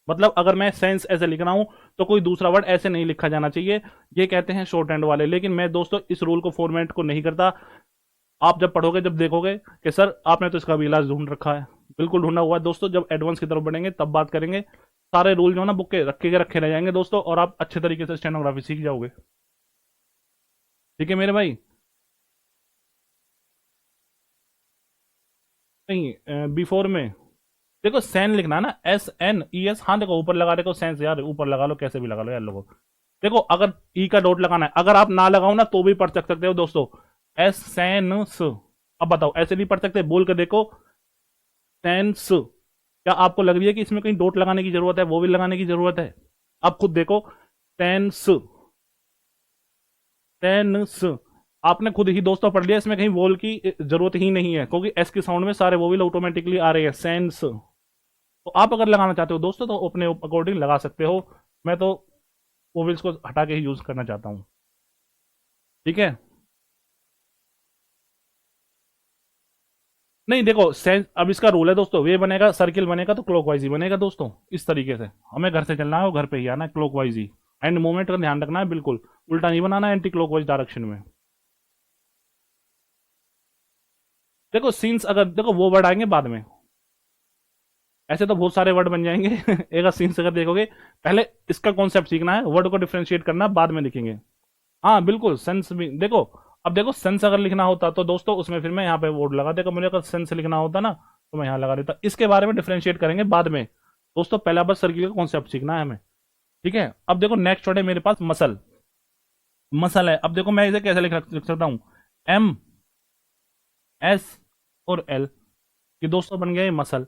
मतलब अगर मैं सेंस ऐसे लिख रहा हूं तो कोई दूसरा वर्ड ऐसे नहीं लिखा जाना चाहिए, ये कहते हैं शॉर्ट हैंड वाले। लेकिन मैं दोस्तों इस रूल को, फॉर्मेट को नहीं करता। आप जब पढ़ोगे, जब देखोगे कि सर आपने तो इसका भी इलाज ढूंढ रखा है, बिल्कुल ढूंढा हुआ है दोस्तों। जब एडवांस की तरफ बढ़ेंगे तब बात करेंगे, सारे रूल जो है ना बुक के रखे रह जाएंगे दोस्तों, और आप अच्छे तरीके से स्टेनोग्राफी सीख जाओगे। ठीक है मेरे भाई। नहीं बिफोर में देखो सैन लिखना है ना, एस एन ई एस, हाँ देखो ऊपर लगा, देखो सेंस यार ऊपर लगा लो, कैसे भी लगा लो यार लोगों। देखो अगर ई का डॉट लगाना है, अगर आप ना लगाओ ना तो भी पढ़ सकते हो दोस्तों, एस सेंस। अब बताओ ऐसे भी पढ़ सकते, बोल कर देखो, सेंस। क्या आपको लग रही है कि इसमें कहीं डॉट लगाने की जरूरत है, वो भी लगाने की जरूरत है? आप खुद देखो, सेंस, सेंस, आपने खुद ही दोस्तों पढ़ लिया, इसमें कहीं वोल की जरूरत ही नहीं है, क्योंकि एस के साउंड में सारे वोवेल ऑटोमेटिकली आ रहे हैं, सेंस। तो आप अगर लगाना चाहते हो दोस्तों तो अपने अकॉर्डिंग लगा सकते हो, मैं तो वोवेल्स को हटा के ही यूज करना चाहता हूं। ठीक है। नहीं देखो सेंस, अब इसका रूल है दोस्तों, वे बनेगा, सर्किल बनेगा तो क्लॉकवाइज ही बनेगा दोस्तों, इस तरीके से हमें घर से चलना है और घर पे ही आना है, क्लॉकवाइज ही। एंड मोमेंट का ध्यान रखना है, बिल्कुल उल्टा नहीं बनाना है, एंटी क्लॉकवाइज डायरेक्शन में। देखो सीन्स, अगर देखो वो वर्ड आएंगे बाद में, ऐसे तो बहुत सारे वर्ड बन जाएंगे एक सीन्स अगर देखोगे, पहले इसका कॉन्सेप्ट सीखना है, वर्ड को डिफ्रेंशिएट करना बाद में लिखेंगे। हाँ बिल्कुल, सेंस भी देखो। अब देखो सेंस अगर लिखना होता तो दोस्तों उसमें फिर मैं यहाँ पे वर्ड लगा देगा, मुझे अगर सेंस लिखना होता ना तो मैं यहाँ लगा देता, इसके बारे में डिफ्रेंशिएट करेंगे बाद में दोस्तों, पहला बस सर्किल का कॉन्सेप्ट सीखना है हमें। ठीक है। अब देखो नेक्स्ट वर्ड है मेरे पास मसल, मसल है। अब देखो मैं इसे कैसे लिख सकता हूँ, एम एस और एल, ये दोस्तों बन गया ये मसल।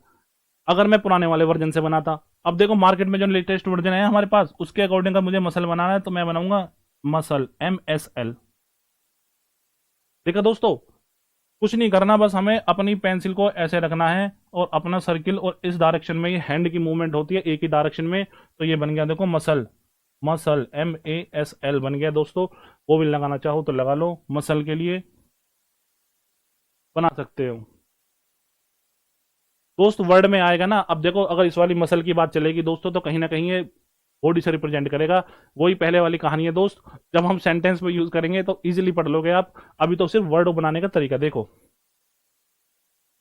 अगर मैं पुराने वाले वर्जन से बनाता, अब देखो मार्केट में जो लेटेस्ट वर्जन है हमारे पास, उसके अकॉर्डिंग का मुझे मसल बनाना है, तो मैं बनाऊंगा मसल, एम एस एल। देखा दोस्तों, कुछ नहीं करना, बस हमें अपनी पेंसिल को ऐसे रखना है और अपना सर्किल, और इस डायरेक्शन में ये हैंड की मूवमेंट होती है एक ही डायरेक्शन में, तो ये बन गया देखो muscle, muscle M A S L बन गया दोस्तों। वो भी लगाना चाहो तो लगा लो, मसल के लिए बना सकते हो दोस्त, वर्ड में आएगा ना। अब देखो अगर इस वाली मसल की बात चलेगी दोस्तों, तो कहीं ना कहीं ये बॉडी से रिप्रेजेंट करेगा, वही पहले वाली कहानी है दोस्त। जब हम सेंटेंस में यूज करेंगे तो इजीली पढ़ लोगे आप, अभी तो सिर्फ वर्ड बनाने का तरीका देखो।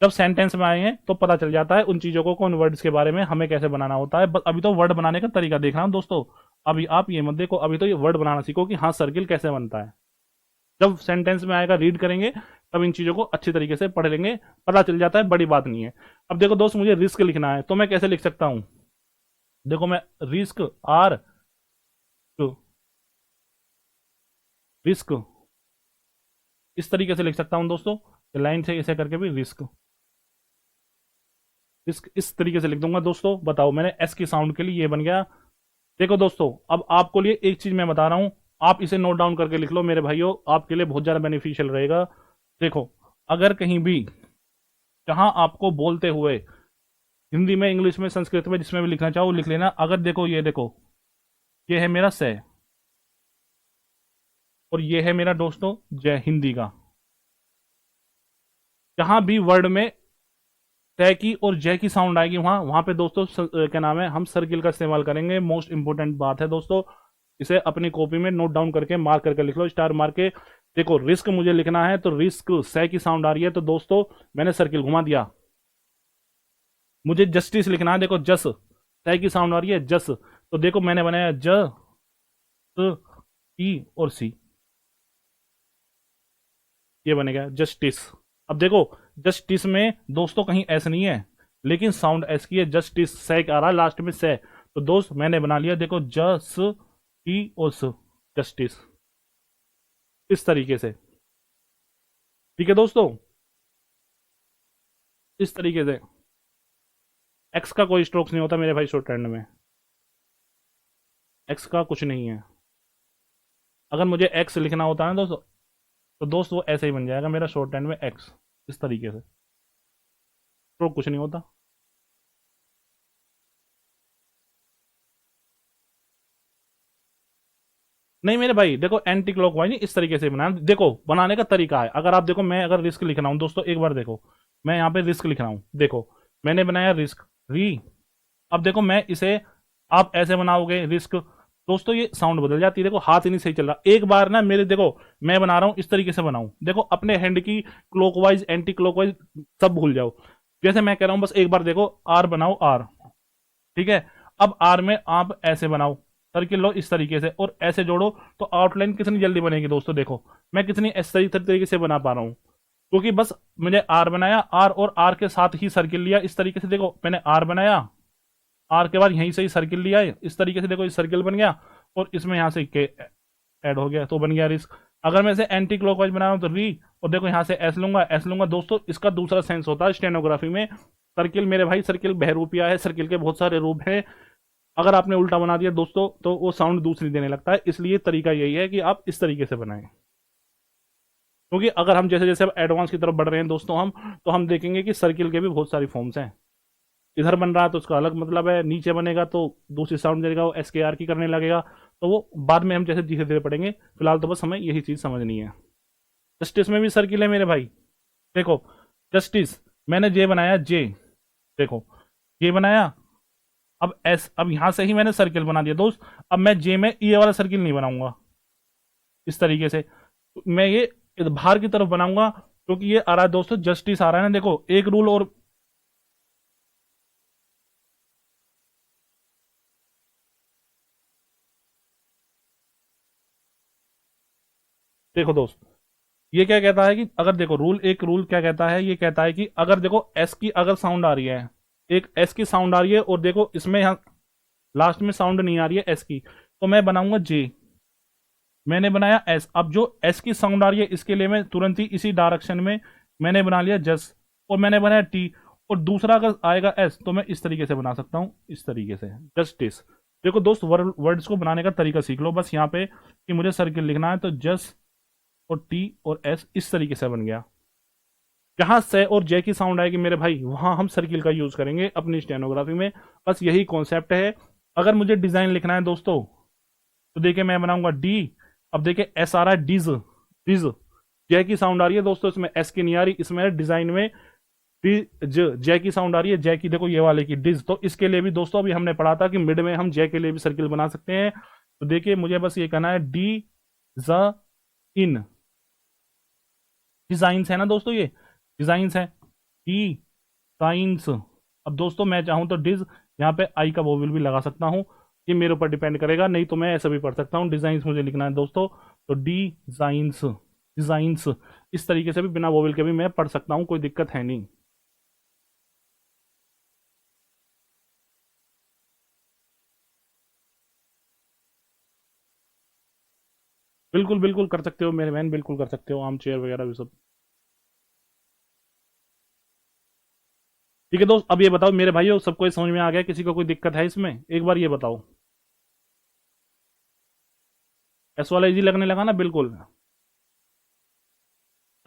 जब सेंटेंस में आए हैं तो पता चल जाता है उन चीजों को, कौन वर्ड्स के बारे में हमें कैसे बनाना होता है। बस अभी तो वर्ड बनाने का तरीका देख रहा हूं दोस्तों। अभी आप ये मत देखो, अभी तो ये वर्ड बनाना सीखो कि हाँ सर्किल कैसे बनता है। जब सेंटेंस में आएगा रीड करेंगे तब इन चीजों को अच्छी तरीके से पढ़ लेंगे, पता चल जाता है, बड़ी बात नहीं है। अब देखो दोस्त, मुझे रिस्क लिखना है तो मैं कैसे लिख सकता हूं? देखो मैं रिस्क आर रिस्क इस तरीके से लिख सकता हूं दोस्तों, लाइन से ऐसे करके भी रिस्क रिस्क इस तरीके से लिख दूंगा दोस्तों। बताओ, मैंने एस की साउंड के लिए ये बन गया। देखो दोस्तों, अब आपको लिए एक चीज मैं बता रहा हूं, आप इसे नोट डाउन करके लिख लो मेरे भाइयों, आपके लिए बहुत ज्यादा बेनिफिशियल रहेगा। देखो, अगर कहीं भी जहां आपको बोलते हुए हिंदी में, इंग्लिश में, संस्कृत में, जिसमें भी लिखना चाहो लिख लेना। अगर देखो, ये देखो, ये है मेरा से और ये है मेरा दोस्तों जय हिंदी का। जहां भी वर्ड में तय की और जय की साउंड आएगी, वहां वहां पे दोस्तों क्या नाम है, हम सर्किल का इस्तेमाल करेंगे। मोस्ट इंपोर्टेंट बात है दोस्तों, इसे अपनी कॉपी में नोट डाउन करके मार्क करके लिख लो, स्टार मार के। देखो, रिस्क मुझे लिखना है तो रिस्क से की साउंड आ रही है तो दोस्तों मैंने सर्किल घुमा दिया। मुझे जस्टिस लिखना है, देखो जस से की साउंड आ रही है, जस, तो देखो मैंने बनाया ज ई और सी, ये बनेगा जस्टिस। अब देखो, जस्टिस में दोस्तों कहीं एस नहीं है, लेकिन साउंड एस की है, जस्टिस से आ रहा है लास्ट में से, तो दोस्त मैंने बना लिया, देखो जस टी और स, जस्टिस, इस तरीके से। ठीक है दोस्तों, इस तरीके से। एक्स का कोई स्ट्रोक्स नहीं होता मेरे भाई शॉर्ट हैंड में, एक्स का कुछ नहीं है। अगर मुझे एक्स लिखना होता है ना दोस्तों, तो दोस्त वो ऐसे ही बन जाएगा मेरा शॉर्ट हैंड में एक्स, इस तरीके से, स्ट्रोक कुछ नहीं होता। नहीं मेरे भाई, देखो एंटी क्लॉकवाइज नहीं, इस तरीके से बनाना। देखो बनाने का तरीका है, अगर आप देखो, मैं अगर रिस्क लिख रहा हूं दोस्तों, एक बार देखो, मैं यहाँ पे रिस्क लिख रहा हूं, देखो मैंने बनाया रिस्क री। अब देखो मैं इसे, आप ऐसे बनाओगे रिस्क, दोस्तों ये साउंड बदल जाती है। देखो हाथ ही नहीं सही चल रहा, एक बार ना मेरे, देखो मैं बना रहा हूं इस तरीके से बनाऊं, देखो अपने हैंड की क्लॉकवाइज एंटी क्लॉकवाइज सब भूल जाओ। जैसे मैं कह रहा हूं, बस एक बार देखो, आर बनाओ आर, ठीक है। अब आर में आप ऐसे बनाओ, सर्किल लो इस तरीके से और ऐसे जोड़ो, तो आउटलाइन कितनी जल्दी बनेगी दोस्तों। देखो मैं कितनी सही तरीके से बना पा रहा हूं, क्योंकि बस मुझे आर बनाया, आर और आर के साथ ही सर्किल लिया इस तरीके से। देखो मैंने आर बनाया, आर के बाद यहीं से ही सर्किल लिया है इस तरीके से, देखो इस सर्किल बन गया, और इसमें यहां से के ऐड हो गया तो बन गया रिस्क। अगर मैं इसे एंटी क्लॉकवाइज बना रहा हूं तो री, और देखो यहां से एस लूंगा दोस्तों। इसका दूसरा सेंस होता है स्टेनोग्राफी में, सर्किल मेरे भाई, सर्किल बहरूपिया है, सर्किल के बहुत सारे रूप हैं। अगर आपने उल्टा बना दिया दोस्तों तो वो साउंड दूसरी देने लगता है, इसलिए तरीका यही है कि आप इस तरीके से बनाएं। क्योंकि अगर हम जैसे जैसे एडवांस की तरफ बढ़ रहे हैं दोस्तों हम, तो हम देखेंगे कि सर्किल के भी बहुत सारी फॉर्म्स हैं। इधर बन रहा है तो उसका अलग मतलब है, नीचे बनेगा तो दूसरी साउंड देगा, वो एस के आर की करने लगेगा, तो वो बाद में हम जैसे धीरे धीरे पढ़ेंगे। फिलहाल तो बस हमें यही चीज समझनी है। जस्टिस में भी सर्किल है मेरे भाई, देखो जस्टिस, मैंने जे बनाया जे, देखो जे बनाया। अब एस, अब यहां से ही मैंने सर्किल बना दिया दोस्त। अब मैं जे में ये वाला सर्किल नहीं बनाऊंगा इस तरीके से, मैं ये बाहर की तरफ बनाऊंगा, क्योंकि ये आ रहा है दोस्तों जस्टिस आ रहा है ना। देखो एक रूल और, देखो दोस्त ये क्या कहता है कि अगर देखो रूल, एक रूल क्या कहता है, ये कहता है कि अगर देखो एस की अगर साउंड आ रही है, एक एस की साउंड आ रही है और देखो इसमें यहाँ लास्ट में साउंड नहीं आ रही है एस की, तो मैं बनाऊंगा जे। मैंने बनाया एस, अब जो एस की साउंड आ रही है इसके लिए मैं तुरंत ही इसी डायरेक्शन में मैंने बना लिया जस, और मैंने बनाया टी, और दूसरा अगर आएगा एस तो मैं इस तरीके से बना सकता हूं, इस तरीके से जस्टिस। देखो दोस्त वर्ड्स को बनाने का तरीका सीख लो बस यहाँ पे, कि मुझे सर्किल लिखना है तो जस और टी और एस इस तरीके से बन गया। जहां से और जे की साउंड आएगी मेरे भाई, वहां हम सर्किल का यूज करेंगे अपनी स्टेनोग्राफी में, बस यही कॉन्सेप्ट है। अगर मुझे डिजाइन लिखना है दोस्तों, तो देखिए मैं बनाऊंगा डी, अब देखिए एस आ रहा है डिज, डिज, जय की साउंड आ रही है दोस्तों, इसमें एस की नहीं आ रही, इसमें डिजाइन में डिज, जय की साउंड आ रही है, जय की देखो ये वाले की डिज। तो इसके लिए भी दोस्तों अभी हमने पढ़ा था कि मिड में हम जय के लिए भी सर्किल बना सकते हैं। तो देखिए मुझे बस ये कहना है डी ज इन, डिजाइंस है ना दोस्तों, ये डिजाइंस है। D science. अब दोस्तों मैं चाहूँ तो डिज, यहाँ पे आई का वोवेल भी लगा सकता हूँ, ये मेरे ऊपर डिपेंड करेगा, नहीं तो मैं ऐसा भी पढ़ सकता हूँ। डिजाइंस मुझे लिखना है दोस्तों, तो डिजाइंस, डिजाइंस, इस तरीके से भी बिना वोवेल के भी मैं पढ़ सकता हूँ, कोई दिक्कत है नहीं। बिल्कुल बिल्कुल कर सकते हो मेरे बहन, बिल्कुल कर सकते हो, आर्म चेयर वगैरह भी सब। ठीक है दोस्त, अब ये बताओ मेरे भाइयों, सबको ये समझ में आ गया? किसी को कोई दिक्कत है इसमें? एक बार ये बताओ। एस वाला इजी लगने लगा ना? बिल्कुल।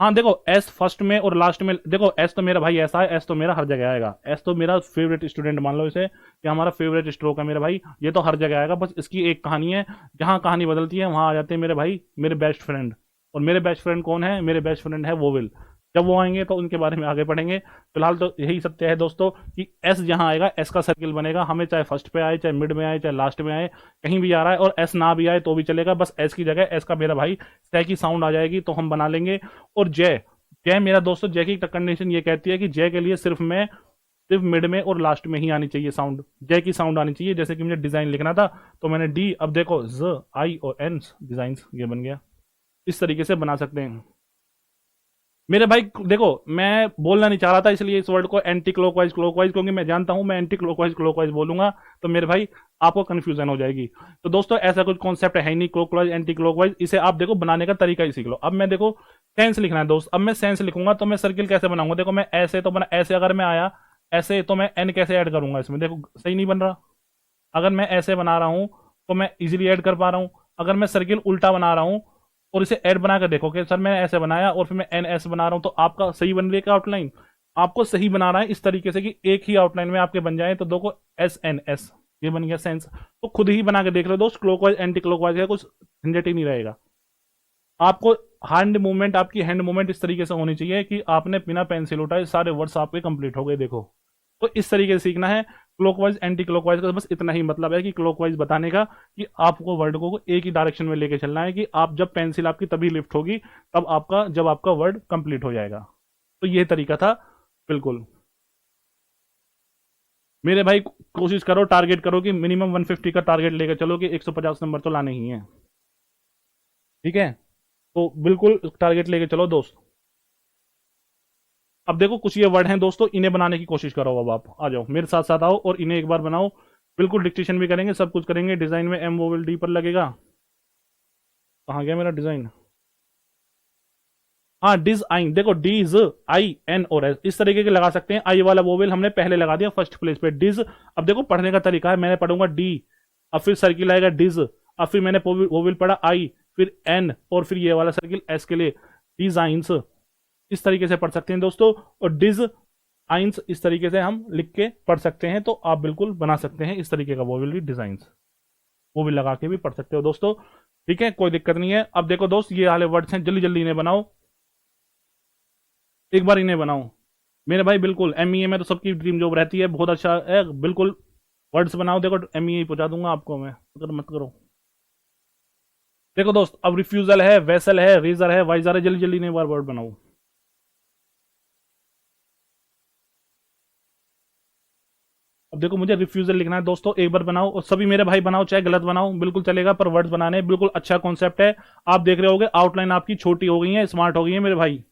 हाँ देखो, एस फर्स्ट में और लास्ट में, देखो एस तो मेरा भाई ऐसा है, एस तो मेरा हर जगह आएगा, एस तो मेरा फेवरेट स्टूडेंट मान लो इसे, कि हमारा फेवरेट स्ट्रोक है मेरे भाई, ये तो हर जगह आएगा। बस इसकी एक कहानी है, जहाँ कहानी बदलती है वहां आ जाते हैं मेरे भाई मेरे बेस्ट फ्रेंड। और मेरे बेस्ट फ्रेंड कौन है? मेरे बेस्ट फ्रेंड है वोविल। जब वो आएंगे तो उनके बारे में आगे पढ़ेंगे। फिलहाल तो यही सत्य है दोस्तों कि एस जहां आएगा एस का सर्किल बनेगा, हमें चाहे फर्स्ट पे आए, चाहे मिड में आए, चाहे लास्ट में आए, कहीं भी आ रहा है, और एस ना भी आए तो भी चलेगा, बस एस की जगह एस का मेरा भाई सै की साउंड आ जाएगी तो हम बना लेंगे। और जय, जय मेरा दोस्तों, जय की कंडीशन ये कहती है कि जय के लिए सिर्फ मिड में और लास्ट में ही आनी चाहिए साउंड, जय की साउंड आनी चाहिए। जैसे कि मुझे डिजाइन लिखना था तो मैंने डी, अब देखो ज आई और एन, डिजाइन ये बन गया। इस तरीके से बना सकते हैं मेरे भाई। देखो मैं बोलना नहीं चाह रहा था इसलिए इस वर्ड को एंटी क्लॉकवाइज क्लॉकवाइज, क्योंकि मैं जानता हूं मैं एंटी क्लॉकवाइज क्लॉकवाइज बोलूंगा तो मेरे भाई आपको कंफ्यूजन हो जाएगी। तो दोस्तों ऐसा कुछ कॉन्सेप्ट है ही नहीं क्लॉकवाइज एंटी क्लॉकवाइज, इसे आप देखो बनाने का तरीका ही सीख लो। अब मैं देखो सेंस लिखना है दोस्त, अब मैं सेंस लिखूंगा तो मैं सर्किल कैसे बनाऊंगा? देखो मैं ऐसे तो बना, ऐसे अगर मैं आया ऐसे, तो मैं एन कैसे ऐड करूंगा इसमें? देखो सही नहीं बन रहा। अगर मैं ऐसे बना रहा हूं तो मैं इजीली ऐड कर पा रहा हूं। अगर मैं सर्किल उल्टा बना रहा हूं और इसे ऐड बना कर देखो कि सर मैंने ऐसे बनाया और फिर मैं एन एस बना रहा हूं, तो आपका सही बन रही है आउटलाइन? आपको सही बना रहा है इस तरीके से कि एक ही आउटलाइन में आपके बन जाए, तो दो को एस एन एस, ये बन गया सेंस। तो खुद ही बना के देख लो दोस्त, क्लॉकवाइज एंटी क्लॉकवाइज का कुछ झंझट ही नहीं रहेगा। आपको हैंड मूवमेंट, आपकी हैंड मूवमेंट इस तरीके से होनी चाहिए कि आपने बिना पेंसिल उठाए सारे वर्ड्स आपके कंप्लीट हो गए। देखो तो इस तरीके से सीखना है। क्लॉकवाइज एंटी क्लॉकवाइज का बस इतना ही मतलब है कि क्लॉकवाइज बताने का कि आपको वर्ड को एक ही डायरेक्शन में लेके चलना है, कि आप जब पेंसिल आपकी तभी लिफ्ट होगी तब आपका, जब आपका वर्ड कंप्लीट हो जाएगा। तो ये तरीका था। बिल्कुल मेरे भाई, कोशिश करो, टारगेट करो कि मिनिमम 150 का टारगेट लेकर चलो, कि 150 नंबर तो लाने ही है। ठीक है, तो बिल्कुल टारगेट लेके चलो दोस्त। अब देखो कुछ ये वर्ड हैं दोस्तों, इन्हें बनाने की कोशिश करो। अब आप आ जाओ मेरे साथ साथ आओ और इन्हें एक बार बनाओ। बिल्कुल डिक्टेशन भी करेंगे, सब कुछ करेंगे। डिजाइन में एम वोवेल डी पर लगेगा। कहाँ गया मेरा डिजाइन? हाँ डिज आई, देखो डीज आई एन और एस, इस तरीके के लगा सकते हैं। आई वाला वोवेल हमने पहले लगा दिया फर्स्ट प्लेस पे, डिज। अब देखो पढ़ने का तरीका है, मैंने पढ़ूंगा डी, अब फिर सर्किल आएगा डिज, अब फिर मैंने वोवेल पढ़ा आई, फिर एन, और फिर ये वाला सर्किल एस के लिए डिजाइंस। इस तरीके से पढ़ सकते हैं दोस्तों। और डिज आइंस इस तरीके से हम लिख के पढ़ सकते हैं, तो आप बिल्कुल बना सकते हैं इस तरीके का वोवेल भी, डिजाइंस वो भी लगा के भी पढ़ सकते हो दोस्तों। ठीक है, कोई दिक्कत नहीं है। अब देखो दोस्त ये वाले वर्ड्स हैं, जल्दी जल्दी इन्हें बनाओ, एक बार इन्हें बनाओ मेरे भाई। बिल्कुल एमईए में तो सबकी ड्रीम जॉब रहती है, बहुत अच्छा है। बिल्कुल वर्ड्स बनाओ, देखो एमईए पहुंचा दूंगा आपको मैं, अगर मत करो। देखो दोस्त, अब रिफ्यूजल है, वेसल है, रेजर है, वाइजर है, जल्दी जल्दी इन्हें बार वर्ड बनाओ। अब देखो मुझे रिफ्यूजल लिखना है दोस्तों, एक बार बनाओ, और सभी मेरे भाई बनाओ, चाहे गलत बनाओ बिल्कुल चलेगा, पर वर्ड्स बनाने बिल्कुल अच्छा कॉन्सेप्ट है। आप देख रहे होगे आउटलाइन आपकी छोटी हो गई है, स्मार्ट हो गई है मेरे भाई।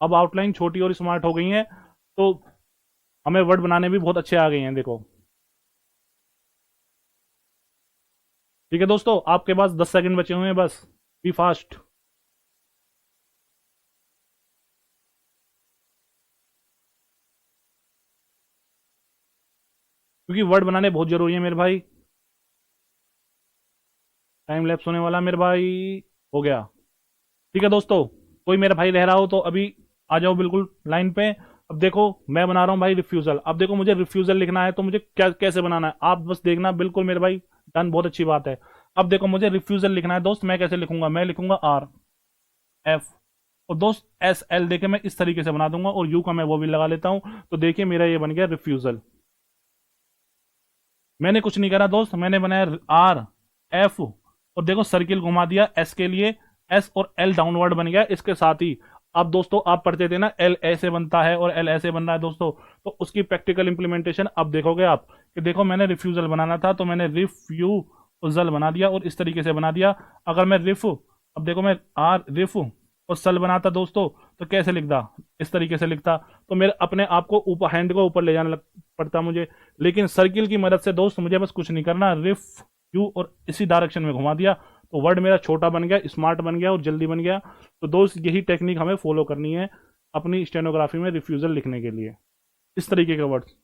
अब आउटलाइन छोटी और स्मार्ट हो गई है, तो हमें वर्ड बनाने भी बहुत अच्छे आ गए हैं। देखो ठीक है दोस्तों, आपके पास 10 सेकंड बचे हुए हैं बस, बी फास्ट। क्योंकि वर्ड बनाने बहुत जरूरी है मेरे भाई। टाइम लैप्स होने वाला मेरे भाई, हो गया। ठीक है दोस्तों, कोई मेरा भाई रह रहा हो तो अभी आ जाओ बिल्कुल लाइन पे। अब देखो मैं बना रहा हूं भाई रिफ्यूजल। अब देखो मुझे रिफ्यूजल लिखना है तो मुझे क्या कैसे बनाना है आप बस देखना, बिल्कुल मेरे भाई डन, बहुत अच्छी बात है। अब देखो मुझे रिफ्यूजल लिखना है दोस्त, मैं कैसे लिखूंगा? मैं लिखूंगा आर एफ, और दोस्त एस एल देखे मैं इस तरीके से बना दूंगा, और यू का मैं वो भी लगा लेता हूं, तो देखिए मेरा ये बन गया रिफ्यूजल। मैंने कुछ नहीं करा दोस्त, मैंने बनाया आर एफ, और देखो सर्किल घुमा दिया एस के लिए, एस और एल डाउनवर्ड बन गया इसके साथ ही। अब दोस्तों आप पढ़ते थे ना एल ऐसे बनता है और एल ऐसे बन रहा है दोस्तों, तो उसकी प्रैक्टिकल इंप्लीमेंटेशन अब देखोगे आप कि देखो मैंने रिफ्यूजल बनाना था तो मैंने रिफ्यूजल बना दिया और इस तरीके से बना दिया। अगर मैं रिफ, अब देखो मैं आर रिफ और सल बनाता दोस्तों तो कैसे लिखता, इस तरीके से लिखता, तो मेरे अपने आप को ऊपर हैंड को ऊपर ले जाना पड़ता मुझे। लेकिन सर्किल की मदद से दोस्त मुझे बस कुछ नहीं करना, रिफ यू और इसी डायरेक्शन में घुमा दिया तो वर्ड मेरा छोटा बन गया, स्मार्ट बन गया और जल्दी बन गया। तो दोस्त यही टेक्निक हमें फॉलो करनी है अपनी स्टेनोग्राफी में रिफ्यूजल लिखने के लिए, इस तरीके के वर्ड्स।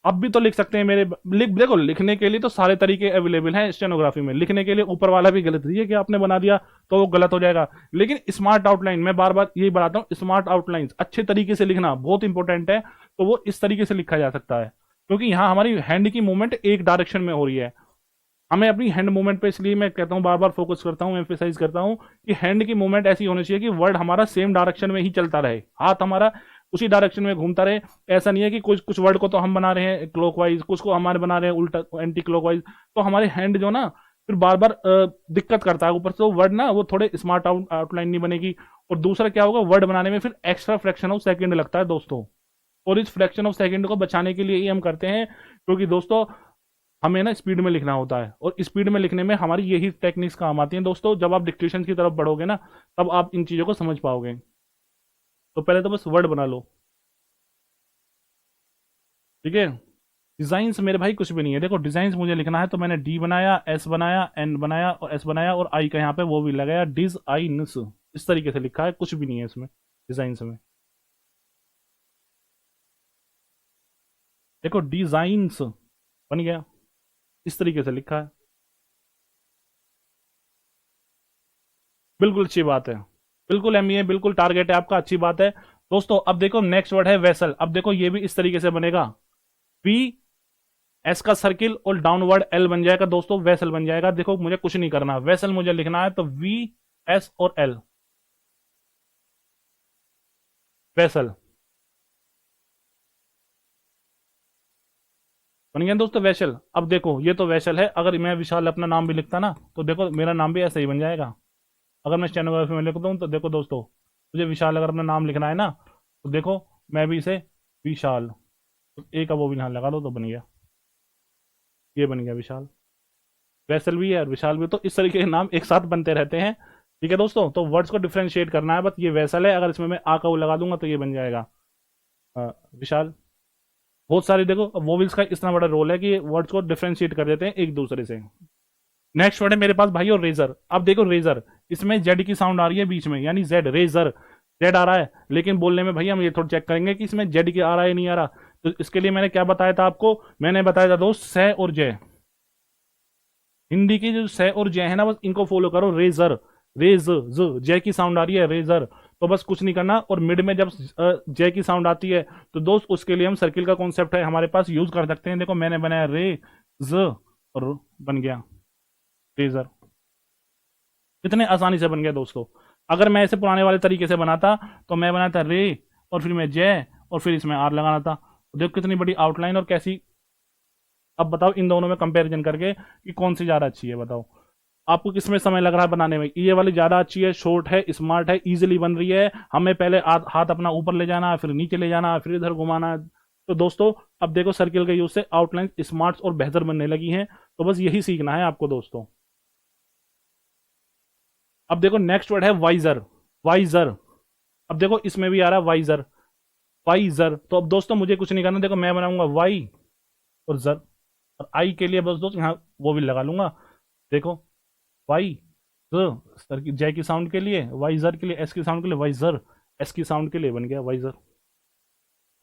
अब भी तो लिख सकते हैं मेरे, लिख देखो लिखने के लिए तो सारे तरीके अवेलेबल हैं स्टेनोग्राफी में। लिखने के लिए ऊपर वाला भी गलत है कि आपने बना दिया तो वो गलत हो जाएगा, लेकिन स्मार्ट आउटलाइन, मैं बार बार यही बताता हूँ, स्मार्ट आउटलाइन अच्छे तरीके से लिखना बहुत इंपॉर्टेंट है। तो वो इस तरीके से लिखा जा सकता है क्योंकि यहाँ हमारी हैंड की मूवमेंट एक डायरेक्शन में हो रही है। हमें अपनी हैंड मूवमेंट पे, इसलिए मैं कहता हूँ बार बार फोकस करता हूँ, एम्फेसाइज करता हूँ कि हैंड की मूवमेंट ऐसी होनी चाहिए कि वर्ड हमारा सेम डायरेक्शन में ही चलता रहे, हाथ हमारा उसी डायरेक्शन में घूमता रहे। ऐसा नहीं है कि कुछ कुछ वर्ड को तो हम बना रहे हैं क्लॉकवाइज, कुछ को हमारे बना रहे हैं उल्टा एंटी क्लॉकवाइज, तो हमारे हैंड जो ना फिर बार बार दिक्कत करता है ऊपर से, वर्ड ना वो थोड़े स्मार्ट आउटलाइन नहीं बनेगी। और दूसरा क्या होगा, वर्ड बनाने में फिर एक्स्ट्रा फ्रैक्शन ऑफ सेकंड लगता है दोस्तों, और इस फ्रैक्शन ऑफ सेकंड को बचाने के लिए ही हम करते हैं, क्योंकि दोस्तों हमें ना स्पीड में लिखना होता है और स्पीड में लिखने में हमारी यही टेक्निक्स काम आती हैं दोस्तों। जब आप डिक्टेशन की तरफ बढ़ोगे ना तब आप इन चीज़ों को समझ पाओगे। तो पहले तो बस वर्ड बना लो, ठीक है। डिजाइन्स मेरे भाई कुछ भी नहीं है, देखो डिजाइन्स मुझे लिखना है तो मैंने डी बनाया, एस बनाया, एन बनाया और एस बनाया और आई का यहाँ पे वो भी लगाया, डिज आई नस, इस तरीके से लिखा है, कुछ भी नहीं है इसमें डिजाइन्स में। देखो डिजाइन्स बन गया, इस तरीके से लिखा है, बिल्कुल अच्छी बात है, बिल्कुल एमईए, बिल्कुल टारगेट है आपका, अच्छी बात है दोस्तों। अब देखो नेक्स्ट वर्ड है वेसल, अब देखो ये भी इस तरीके से बनेगा, वी एस का सर्किल और डाउनवर्ड एल बन जाएगा दोस्तों, वेसल बन जाएगा। देखो मुझे कुछ नहीं करना, वेसल मुझे लिखना है तो वी एस और एल, वेसल बन गया दोस्तों वेसल। अब देखो ये तो वेसल है, अगर मैं विशाल अपना नाम भी लिखता ना तो देखो मेरा नाम भी ऐसा ही बन जाएगा। अगर मैं स्टेनोग्राफी में लिखता हूँ तो देखो दोस्तों, मुझे विशाल अगर अपना नाम लिखना है ना तो देखो मैं भी इसे विशाल, तो एक का वो भी यहाँ लगा दो तो बन गया, ये बन गया विशाल। वैसल भी है और विशाल भी, तो इस तरीके के नाम एक साथ बनते रहते हैं, ठीक है दोस्तों। तो वर्ड्स को डिफ्रेंशिएट करना है, बस ये वैसल है, अगर इसमें मैं आ का वो लगा दूंगा तो ये बन जाएगा विशाल। बहुत सारे देखो वोविल्स का इतना बड़ा रोल है कि वर्ड्स को डिफ्रेंशिएट कर देते हैं एक दूसरे से। नेक्स्ट वर्ड है मेरे पास भाई और रेजर। अब देखो रेजर, इसमें जेड की साउंड आ रही है बीच में, यानी जेड, रेजर जेड आ रहा है, लेकिन बोलने में भैया हम ये थोड़ा चेक करेंगे कि इसमें जेड की आ रहा है नहीं आ रहा। तो इसके लिए मैंने क्या बताया था आपको, मैंने बताया था दोस्त से और जय, हिंदी की जो से और जय है ना बस इनको फॉलो करो, रेजर, रेज ज जय की साउंड आ रही है रेजर, तो बस कुछ नहीं करना। और मिड में जब जय की साउंड आती है तो दोस्त उसके लिए हम सर्किल का कॉन्सेप्ट है हमारे पास, यूज कर सकते हैं। देखो मैंने बनाया रे ज और बन गया रेजर, कितने आसानी से बन गया दोस्तों। अगर मैं ऐसे पुराने वाले तरीके से बनाता तो मैं बनाता रे और फिर मैं जय और फिर इसमें आर लगाना था, तो देखो कितनी बड़ी आउटलाइन और कैसी। अब बताओ इन दोनों में कंपैरिजन करके कि कौन सी ज्यादा अच्छी है, बताओ आपको किसमें समय लग रहा है बनाने में। ये वाली ज्यादा अच्छी है, शॉर्ट है, स्मार्ट है, इजीली बन रही है, हमें पहले हाथ अपना ऊपर ले जाना है, फिर नीचे ले जाना है, फिर इधर घुमाना है। तो दोस्तों अब देखो सर्किल के यूज से आउटलाइन स्मार्ट और बेहतर बनने लगी हैं, तो बस यही सीखना है आपको दोस्तों। अब देखो नेक्स्ट वर्ड है वाइजर, वाइजर। अब देखो इसमें भी आ रहा है वाइजर, वाइजर। तो अब दोस्तों मुझे कुछ नहीं करना, देखो मैं बनाऊंगा वाई और जर, और आई के लिए बस दोस्त यहाँ वो भी लगा लूंगा, देखो वाई सर की जय की साउंड के लिए, वाइजर के लिए, एस की साउंड के लिए वाइजर, एस की साउंड के लिए बन गया वाइजर।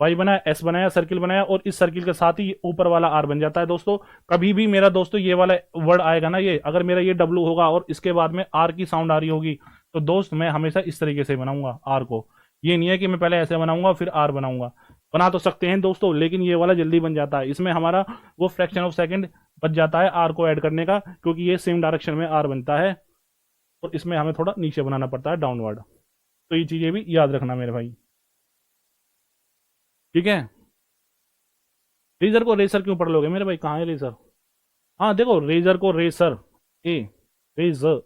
वाई बनाया, एस बनाया, सर्किल बनाया और इस सर्किल के साथ ही ऊपर वाला आर बन जाता है दोस्तों। कभी भी मेरा दोस्तों ये वाला वर्ड आएगा ना, ये अगर मेरा ये डब्लू होगा और इसके बाद में आर की साउंड आ रही होगी तो दोस्त मैं हमेशा इस तरीके से बनाऊंगा आर को। ये नहीं है कि मैं पहले ऐसे बनाऊंगा फिर आर बनाऊंगा, बना तो सकते हैं दोस्तों लेकिन ये वाला जल्दी बन जाता है, इसमें हमारा वो फ्रैक्शन ऑफ सेकंड बच जाता है आर को ऐड करने का, क्योंकि ये सेम डायरेक्शन में आर बनता है और इसमें हमें थोड़ा नीचे बनाना पड़ता है डाउनवर्ड। तो ये चीजें भी याद रखना मेरे भाई, ठीक है। रेजर को रेसर क्यों पढ़ लोगे मेरे भाई, कहाँ है रेसर। हाँ देखो रेजर को रेसर, ए रेजर,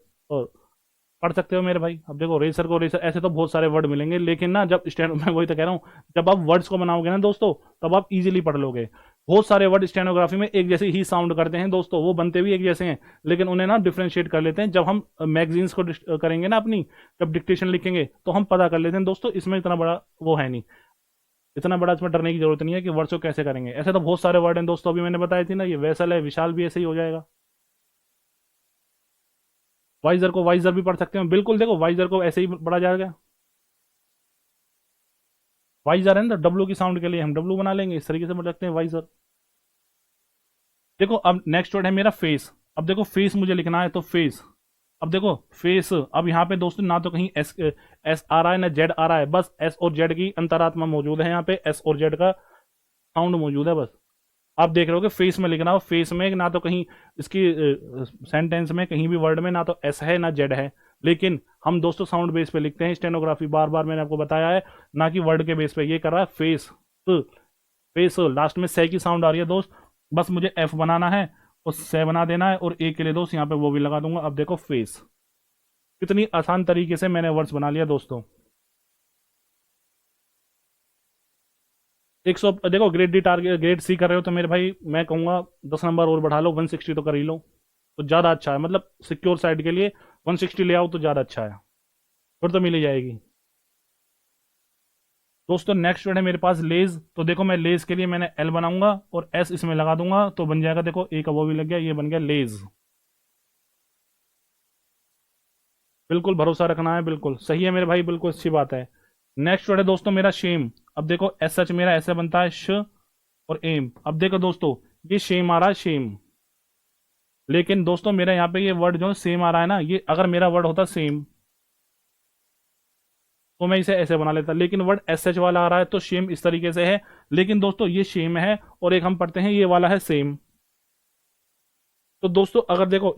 पढ़ सकते हो मेरे भाई। अब देखो रेसर को रेसर, ऐसे तो बहुत सारे वर्ड मिलेंगे, लेकिन ना जब स्टेनो मैं वही तो कह रहा हूँ, जब आप वर्ड्स को बनाओगे ना दोस्तों, तब आप इजीली पढ़ लोगे। बहुत सारे वर्ड स्टेनोग्राफी में एक जैसे ही साउंड करते हैं दोस्तों, वो बनते भी एक जैसे हैं, लेकिन उन्हें ना डिफ्रेंशिएट कर लेते हैं। जब हम मैगजीन्स को करेंगे ना अपनी, जब डिक्टेशन लिखेंगे तो हम पता कर लेते हैं दोस्तों, इसमें इतना बड़ा वो है नहीं, इतना बड़ा इसमें डरने की जरूरत नहीं है कि वर्ड्स को कैसे करेंगे। ऐसे तो बहुत सारे वर्ड हैं दोस्तों, अभी मैंने बताई थी ना, ये वैसल है, विशाल भी ऐसे ही हो जाएगा। वाइजर को वाइजर भी पढ़ सकते हैं बिल्कुल, देखो वाइजर को ऐसे ही पढ़ा जाएगा। वाइजर है ना, डब्लू की साउंड के लिए हम डब्लू बना लेंगे, इस तरीके से पढ़ सकते हैं वाइजर। देखो अब नेक्स्ट वर्ड है मेरा फेस। अब देखो फेस मुझे लिखना है तो फेस। अब देखो फेस, अब यहाँ पे दोस्तों ना तो कहीं एस एस आ रहा है ना जेड आ रहा है, बस एस और जेड की अंतरात्मा मौजूद है यहाँ पे, एस और जेड का साउंड मौजूद है बस। आप देख रहे हो कि फेस में लिखना हो, फेस में ना तो कहीं इसकी सेंटेंस में कहीं भी वर्ड में ना तो एस है ना जेड है, लेकिन हम दोस्तों साउंड बेस पे लिखते हैं स्टेनोग्राफी, बार बार मैंने आपको बताया है, ना कि वर्ड के बेस पे। ये कर रहा है फेस, फेस लास्ट में से की साउंड आ रही है दोस्त, बस मुझे एफ बनाना है और से बना देना है, और ए के लिए दोस्त यहाँ पे वो भी लगा दूंगा। अब देखो फेस, कितनी आसान तरीके से मैंने वर्ड्स बना लिया दोस्तों। 100 देखो grade D target, grade C कर रहे हो तो मेरे भाई मैं कहूंगा 10 नंबर और बढ़ा लो, 160 तो कर ही लो तो ज़्यादा अच्छा है, मतलब सिक्योर साइड के लिए 160 ले आओ तो ज़्यादा अच्छा है, फिर तो मिल ही जाएगी। दोस्तों नेक्स्ट वर्ड है मेरे पास लेज। तो देखो मैं लेज के लिए मैंने एल बनाऊंगा और एस इसमें लगा दूंगा तो बन जाएगा, देखो ए का वो भी लग गया, ये बन गया लेज। बिल्कुल भरोसा रखना है, बिल्कुल सही है मेरे भाई, बिल्कुल अच्छी बात है। नेक्स्ट वर्ड है दोस्तों मेरा शेम। अब देखो एस सच मेरा ऐसे बनता है श और एम। अब देखो दोस्तों ये शेम आ रहा है, शेम, लेकिन दोस्तों मेरा यहाँ पे ये वर्ड जो सेम आ रहा है ना, ये अगर मेरा वर्ड होता सेम तो मैं इसे ऐसे बना लेता, लेकिन वर्ड एस एच वाला आ रहा है तो शेम इस तरीके से है, लेकिन दोस्तों ये शेम है और एक हम पढ़ते हैं ये वाला है सेम। तो दोस्तों अगर देखो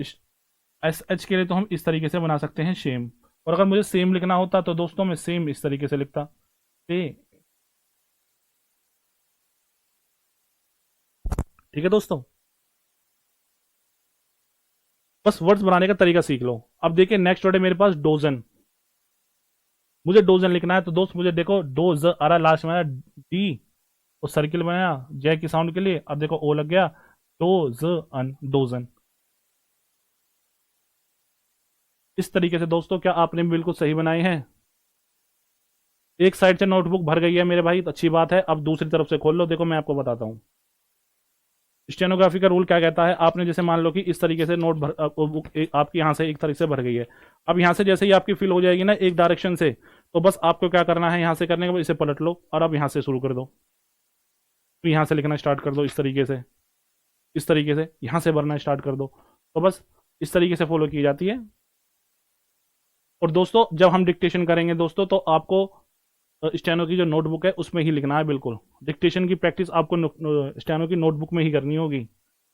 एस एच के लिए तो हम इस तरीके से बना सकते हैं शेम, और अगर मुझे सेम लिखना होता तो दोस्तों मैं सेम इस तरीके से लिखता। ठीक है दोस्तों, बस वर्ड्स बनाने का तरीका सीख लो। अब देखिए नेक्स्ट वर्ड है मेरे पास डोजन। मुझे डोजन लिखना है तो दोस्त मुझे देखो डोज आ रहा है लास्ट में, डी और सर्किल बनाया जय की साउंड के लिए, अब देखो ओ लग गया, डोज अन, डोजन। इस तरीके से दोस्तों क्या आपने भी बिल्कुल सही बनाए हैं। एक साइड से नोटबुक भर गई है मेरे भाई, तो अच्छी बात है। अब दूसरी तरफ से खोल लो, देखो मैं आपको बताता हूँ स्टेनोग्राफी का रूल क्या कहता है। आपने जैसे मान लो कि इस तरीके से नोट भर बुक आपकी यहाँ से एक तरीके से भर गई है, अब यहाँ से जैसे ही आपकी फिल हो जाएगी ना एक डायरेक्शन से, तो बस आपको क्या करना है, यहाँ से करने के बाद इसे पलट लो और अब यहाँ से शुरू कर दो, तो यहाँ से लिखना स्टार्ट कर दो इस तरीके से, इस तरीके से यहाँ से भरना स्टार्ट कर दो, तो बस इस तरीके से फॉलो की जाती है। और दोस्तों जब हम डिक्टेशन करेंगे दोस्तों, तो आपको स्टेनो की जो नोटबुक है उसमें ही लिखना है, बिल्कुल डिक्टेशन की प्रैक्टिस आपको स्टेनो की नोटबुक में ही करनी होगी।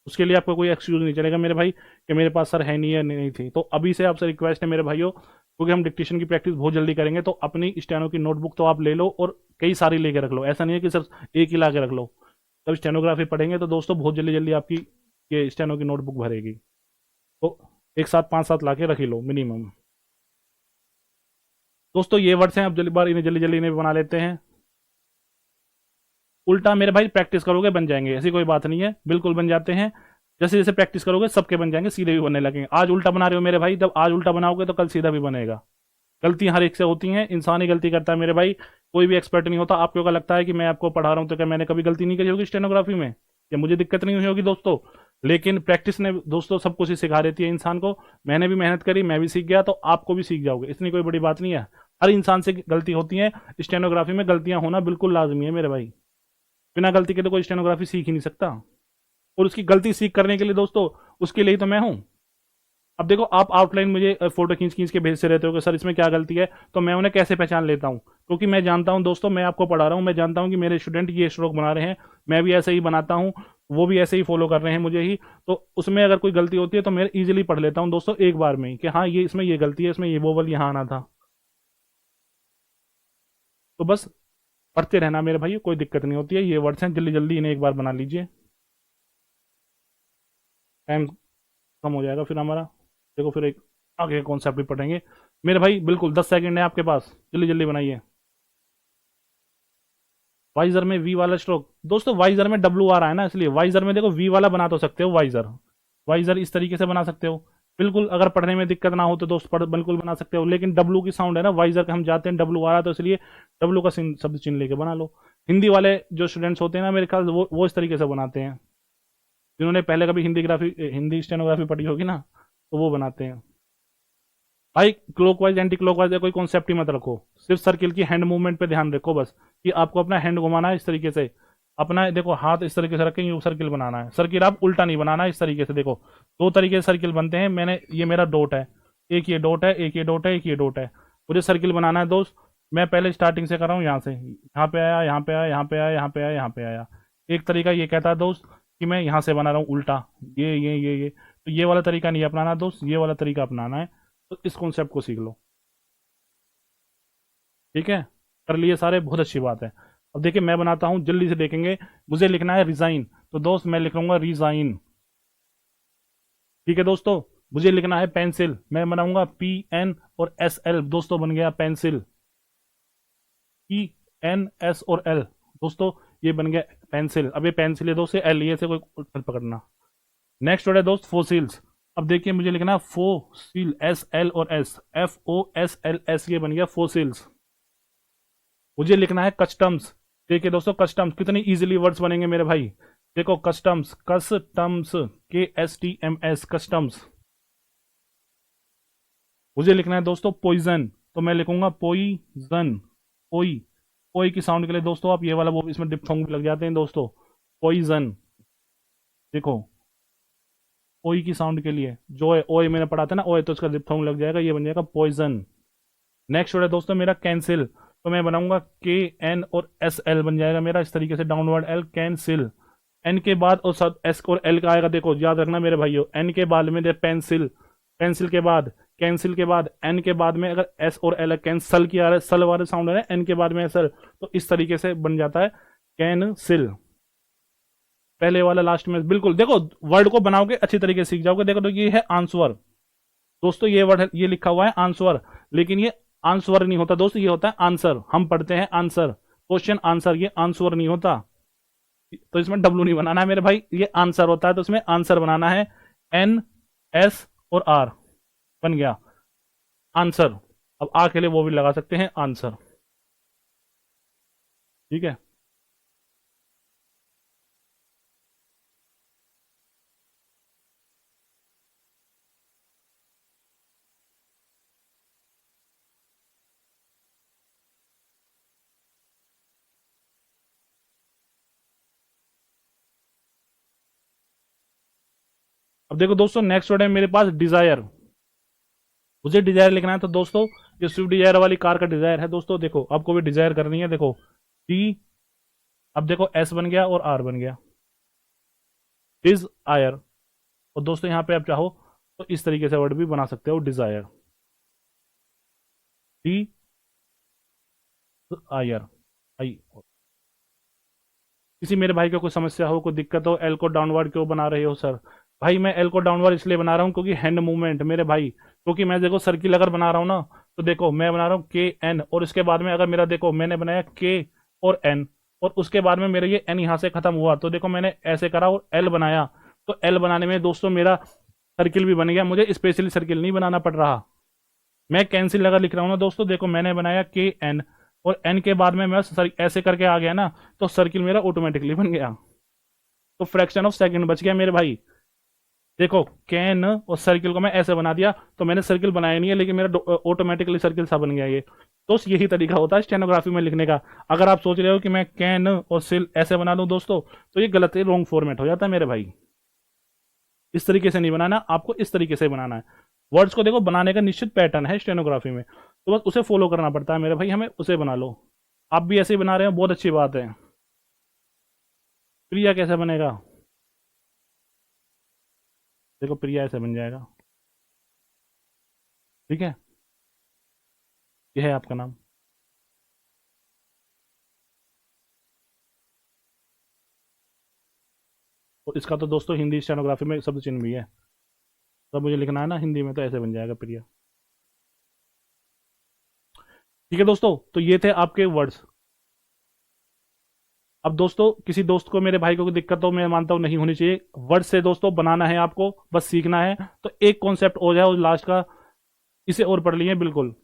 उसके लिए आपको कोई एक्सक्यूज नहीं चलेगा मेरे भाई कि मेरे पास सर है नहीं है, नहीं थी। तो अभी से आपसे रिक्वेस्ट है मेरे भाइयों, क्योंकि हम डिक्टेशन की प्रैक्टिस बहुत जल्दी करेंगे, तो अपनी स्टेनो की नोटबुक तो आप ले लो और कई सारी लेके रख लो, ऐसा नहीं है कि सिर्फ एक ही ला के रख लो। जब स्टेनोग्राफी पढ़ेंगे तो दोस्तों बहुत जल्दी जल्दी आपकी ये स्टेनो की नोटबुक भरेगी, तो एक साथ 5-7 ला के रख ही लो मिनिमम। दोस्तों ये वर्ड्स हैं, अब जल्दी बार इन्हें जल्दी जल्दी इन्हें बना लेते हैं। उल्टा मेरे भाई प्रैक्टिस करोगे बन जाएंगे, ऐसी कोई बात नहीं है, बिल्कुल बन जाते हैं। जैसे जैसे प्रैक्टिस करोगे सबके बन जाएंगे, सीधे भी बनने लगेंगे। आज उल्टा बना रहे हो मेरे भाई, जब आज उल्टा बनाओगे तो कल सीधा भी बनेगा। गलती हर एक से होती है, इंसान ही गलती करता है मेरे भाई, कोई भी एक्सपर्ट नहीं होता। आपको क्या लगता है कि मैं आपको पढ़ा रहा हूँ तो क्या मैंने कभी गलती नहीं करी होगी स्टेनोग्राफी में, या मुझे दिक्कत नहीं हुई होगी दोस्तों? लेकिन प्रैक्टिस ने दोस्तों सब कुछ ही सिखा देती है इंसान को। मैंने भी मेहनत करी, मैं भी सीख गया, तो आपको भी सीख जाओगे, इतनी कोई बड़ी बात नहीं है। हर इंसान से गलती होती है, स्टेनोग्राफी में गलतियां होना बिल्कुल लाजमी है मेरे भाई, बिना गलती के तो कोई स्टेनोग्राफी सीख ही नहीं सकता। और उसकी गलती सीख करने के लिए दोस्तों उसके लिए ही तो मैं हूं। अब देखो आप आउटलाइन मुझे फोटो खींच खींच के भेजते रहते हो कि सर इसमें क्या गलती है, तो मैं उन्हें कैसे पहचान लेता हूं? क्योंकि मैं जानता हूं दोस्तों, मैं आपको पढ़ा रहा हूं, मैं जानता हूं कि मेरे स्टूडेंट ये स्ट्रोक बना रहे हैं, मैं भी ऐसे ही बनाता हूं, वो भी ऐसे ही फॉलो कर रहे हैं मुझे ही, तो उसमें अगर कोई गलती होती है तो मैं इजीली पढ़ लेता हूं दोस्तों एक बार में ही कि हाँ ये इसमें ये गलती है, इसमें ये वोवल यहाँ आना था। तो बस पढ़ते रहना मेरे भाई, कोई दिक्कत नहीं होती है। ये वर्ड्स हैं, जल्दी जल्दी इन्हें एक बार बना लीजिए, टाइम कम हो जाएगा फिर हमारा। देखो फिर एक आगे कॉन्सेप्ट भी पढ़ेंगे, मेरे भाई बिल्कुल 10 सेकंड है आपके पास, जल्दी जल्दी बनाइए। वाइजर में वी वाला स्ट्रोक, दोस्तों वाइजर में डब्ल्यू आ रहा है ना, इसलिए वाइजर में देखो वी वाला बना तो सकते हो, वाइजर वाइजर इस तरीके से बना सकते हो। बिल्कुल अगर पढ़ने में दिक्कत ना हो तो दोस्त बिल्कुल बना सकते हो, लेकिन डब्ल्यू की साउंड है ना वाइजर का, हम जाते हैं डब्ल्यू आ रहा है तो इसलिए डब्ल्यू का शब्द चिन्ह लेके बना लो। हिंदी वाले जो स्टूडेंट्स होते हैं ना मेरे ख्याल से वो इस तरीके से बनाते हैं, जिन्होंने पहले कभी हिंदी स्टेनोग्राफी पढ़ी होगी ना, तो वो बनाते हैं। भाई क्लॉकवाइज एंटी क्लॉकवाइज या कोई कॉन्सेप्ट ही मत रखो, सिर्फ सर्किल की हैंड मूवमेंट पे ध्यान रखो बस, कि आपको अपना हैंड घुमाना है इस तरीके से, अपना देखो हाथ इस तरीके से रखेंगे, सर्किल बनाना है। सर्किल आप उल्टा नहीं बनाना है, इस तरीके से देखो, दो तरीके से सर्किल बनते हैं। ये मेरा डॉट है, एक ये डॉट है, एक ये डॉट है, एक ये डॉट है। मुझे सर्किल बनाना है दोस्त, मैं पहले स्टार्टिंग से कर रहा हूँ, यहाँ से यहाँ पे आया, यहाँ पे आया, यहाँ पे आया, यहाँ पे आया, यहाँ पे आया। एक तरीका ये कहता है दोस्त कि मैं यहाँ से बना रहा हूँ उल्टा, ये तो ये वाला तरीका नहीं अपनाना दोस्त, ये वाला तरीका अपनाना है। तो इस कॉन्सेप्ट को सीख लो, ठीक है। कर लिए सारे, बहुत अच्छी बात है। अब देखिए मैं बनाता हूं, जल्दी से देखेंगे। मुझे लिखना है रिजाइन, तो दोस्त मैं लिख लूंगा रिजाइन, ठीक है दोस्तों। मुझे लिखना है पेंसिल, मैं बनाऊंगा PN और SL, दोस्तों बन गया पेंसिल। PN S और L, दोस्तों ये बन गया पेंसिल। अब ये पेंसिल है दोस्त, L ये से कोई उल्टा पकड़ना। नेक्स्ट वर्ड है दोस्त फोसिल्स। अब देखिए मुझे लिखना है फोसिल, SL और S, FOSLS, ये बन गया फोसिल्स। मुझे लिखना है कस्टम्स। देखिए दोस्तों कस्टम्स कितनी इजीली वर्ड्स बनेंगे मेरे भाई। देखो कस्टम्स, कस्टम्स, KSTMS, कस्टम्स। मुझे लिखना है दोस्तों पॉइजन, तो मैं लिखूंगा पॉइजन, पोई। पोई की साउंड के लिए दोस्तों आप ये वाला वो इसमें डिप्थोंग भी लग जाते हैं दोस्तों, पॉइजन। देखो ओई की साउंड के लिए जो है ओए मैंने पढ़ा था ना, ओए तो उसका डिप्थोंग लग जाएगा, ये बन जाएगा पॉइजन। नेक्स्ट वर्ड है दोस्तों मेरा कैंसिल, तो मैं बनाऊंगा KN और SL बन जाएगा मेरा इस तरीके से, डाउनवर्ड L, कैंसिल। एन के बाद और सब S और L का आएगा, देखो याद रखना मेरे भाइयों, एन के बाद में दे पेंसिल, पेंसिल के बाद कैंसिल के बाद एन के बाद में अगर S और L है, कैंसल की आ रहा है, सल वाले साउंड है एन के बाद में सल, तो इस तरीके से बन जाता है कैंसिल। पहले वाला लास्ट में बिल्कुल देखो, वर्ड को बनाओगे अच्छी तरीके से सीख जाओगे। देखो तो ये है आंसर, दोस्तों ये वर्ड ये लिखा हुआ है आंसर, लेकिन ये आंसर नहीं होता दोस्तों, ये होता है आंसर। हम पढ़ते हैं आंसर, क्वेश्चन आंसर, ये आंसर नहीं होता। तो इसमें डब्ल्यू नहीं बनाना है मेरे भाई, ये आंसर होता है, तो इसमें आंसर बनाना है NS और R, बन गया आंसर। अब आ के लिए वो भी लगा सकते हैं आंसर, ठीक है। अब देखो दोस्तों नेक्स्ट वर्ड है मेरे पास डिजायर। मुझे डिजायर लिखना है, तो दोस्तों ये स्विफ्ट डिजायर वाली कार का डिजायर है दोस्तों, देखो आपको भी डिजायर करनी है। देखो डी, अब देखो S बन गया और R बन गया, डिजायर। और दोस्तों यहाँ पे आप चाहो तो इस तरीके से वर्ड भी बना सकते हो, डिजायर, डी आयर आई। किसी मेरे भाई को कोई समस्या हो, कोई दिक्कत हो, एल को डाउनवर्ड क्यों बना रहे हो सर? भाई मैं एल को डाउनवर्ड इसलिए बना रहा हूँ क्योंकि हैंड मूवमेंट मेरे भाई, क्योंकि मैं देखो सर्किल अगर बना रहा हूँ ना, तो देखो मैं बना रहा हूँ KN, और इसके बाद में अगर मेरा देखो मैंने बनाया K और N, और उसके बाद में मेरा ये N यहाँ से खत्म हुआ, तो देखो मैंने ऐसे करा और L बनाया, तो L बनाने में दोस्तों मेरा सर्किल भी बन गया, मुझे स्पेशली सर्किल नहीं बनाना पड़ रहा। मैं कैंसिल अगर लिख रहा हूँ ना दोस्तों, देखो मैंने बनाया KN और N के बाद में मैं ऐसे करके आ गया ना, तो सर्किल मेरा ऑटोमेटिकली बन गया, तो फ्रैक्शन ऑफ सेकंड बच गया मेरे भाई। देखो कैन और सर्किल को मैं ऐसे बना दिया, तो मैंने सर्किल बनाया नहीं है, लेकिन मेरा ऑटोमेटिकली सर्किल सा बन गया ये। तो यही तरीका होता है स्टेनोग्राफी में लिखने का। अगर आप सोच रहे हो कि मैं कैन और सिल ऐसे बना दूं दोस्तों, तो ये गलत है, रॉन्ग फॉर्मेट हो जाता है मेरे भाई। इस तरीके से नहीं बनाना, आपको इस तरीके से बनाना है। वर्ड्स को देखो बनाने का निश्चित पैटर्न है स्टेनोग्राफी में, तो बस उसे फॉलो करना पड़ता है मेरे भाई, हमें उसे बना लो। आप भी ऐसे ही बना रहे हो, बहुत अच्छी बात है। प्रिया कैसे बनेगा? देखो प्रिया ऐसे बन जाएगा, ठीक है, यह है आपका नाम। और इसका तो दोस्तों हिंदी स्टेनोग्राफी में शब्द चिन्ह भी है, तब मुझे लिखना है ना हिंदी में, तो ऐसे बन जाएगा प्रिया। ठीक है दोस्तों, तो ये थे आपके वर्ड्स। अब दोस्तों किसी दोस्त को, मेरे भाई को कोई दिक्कत तो मैं मानता हूं नहीं होनी चाहिए। वर्ड से दोस्तों बनाना है आपको, बस सीखना है। तो एक कॉन्सेप्ट हो जाए और लास्ट का इसे और पढ़ लिए बिल्कुल।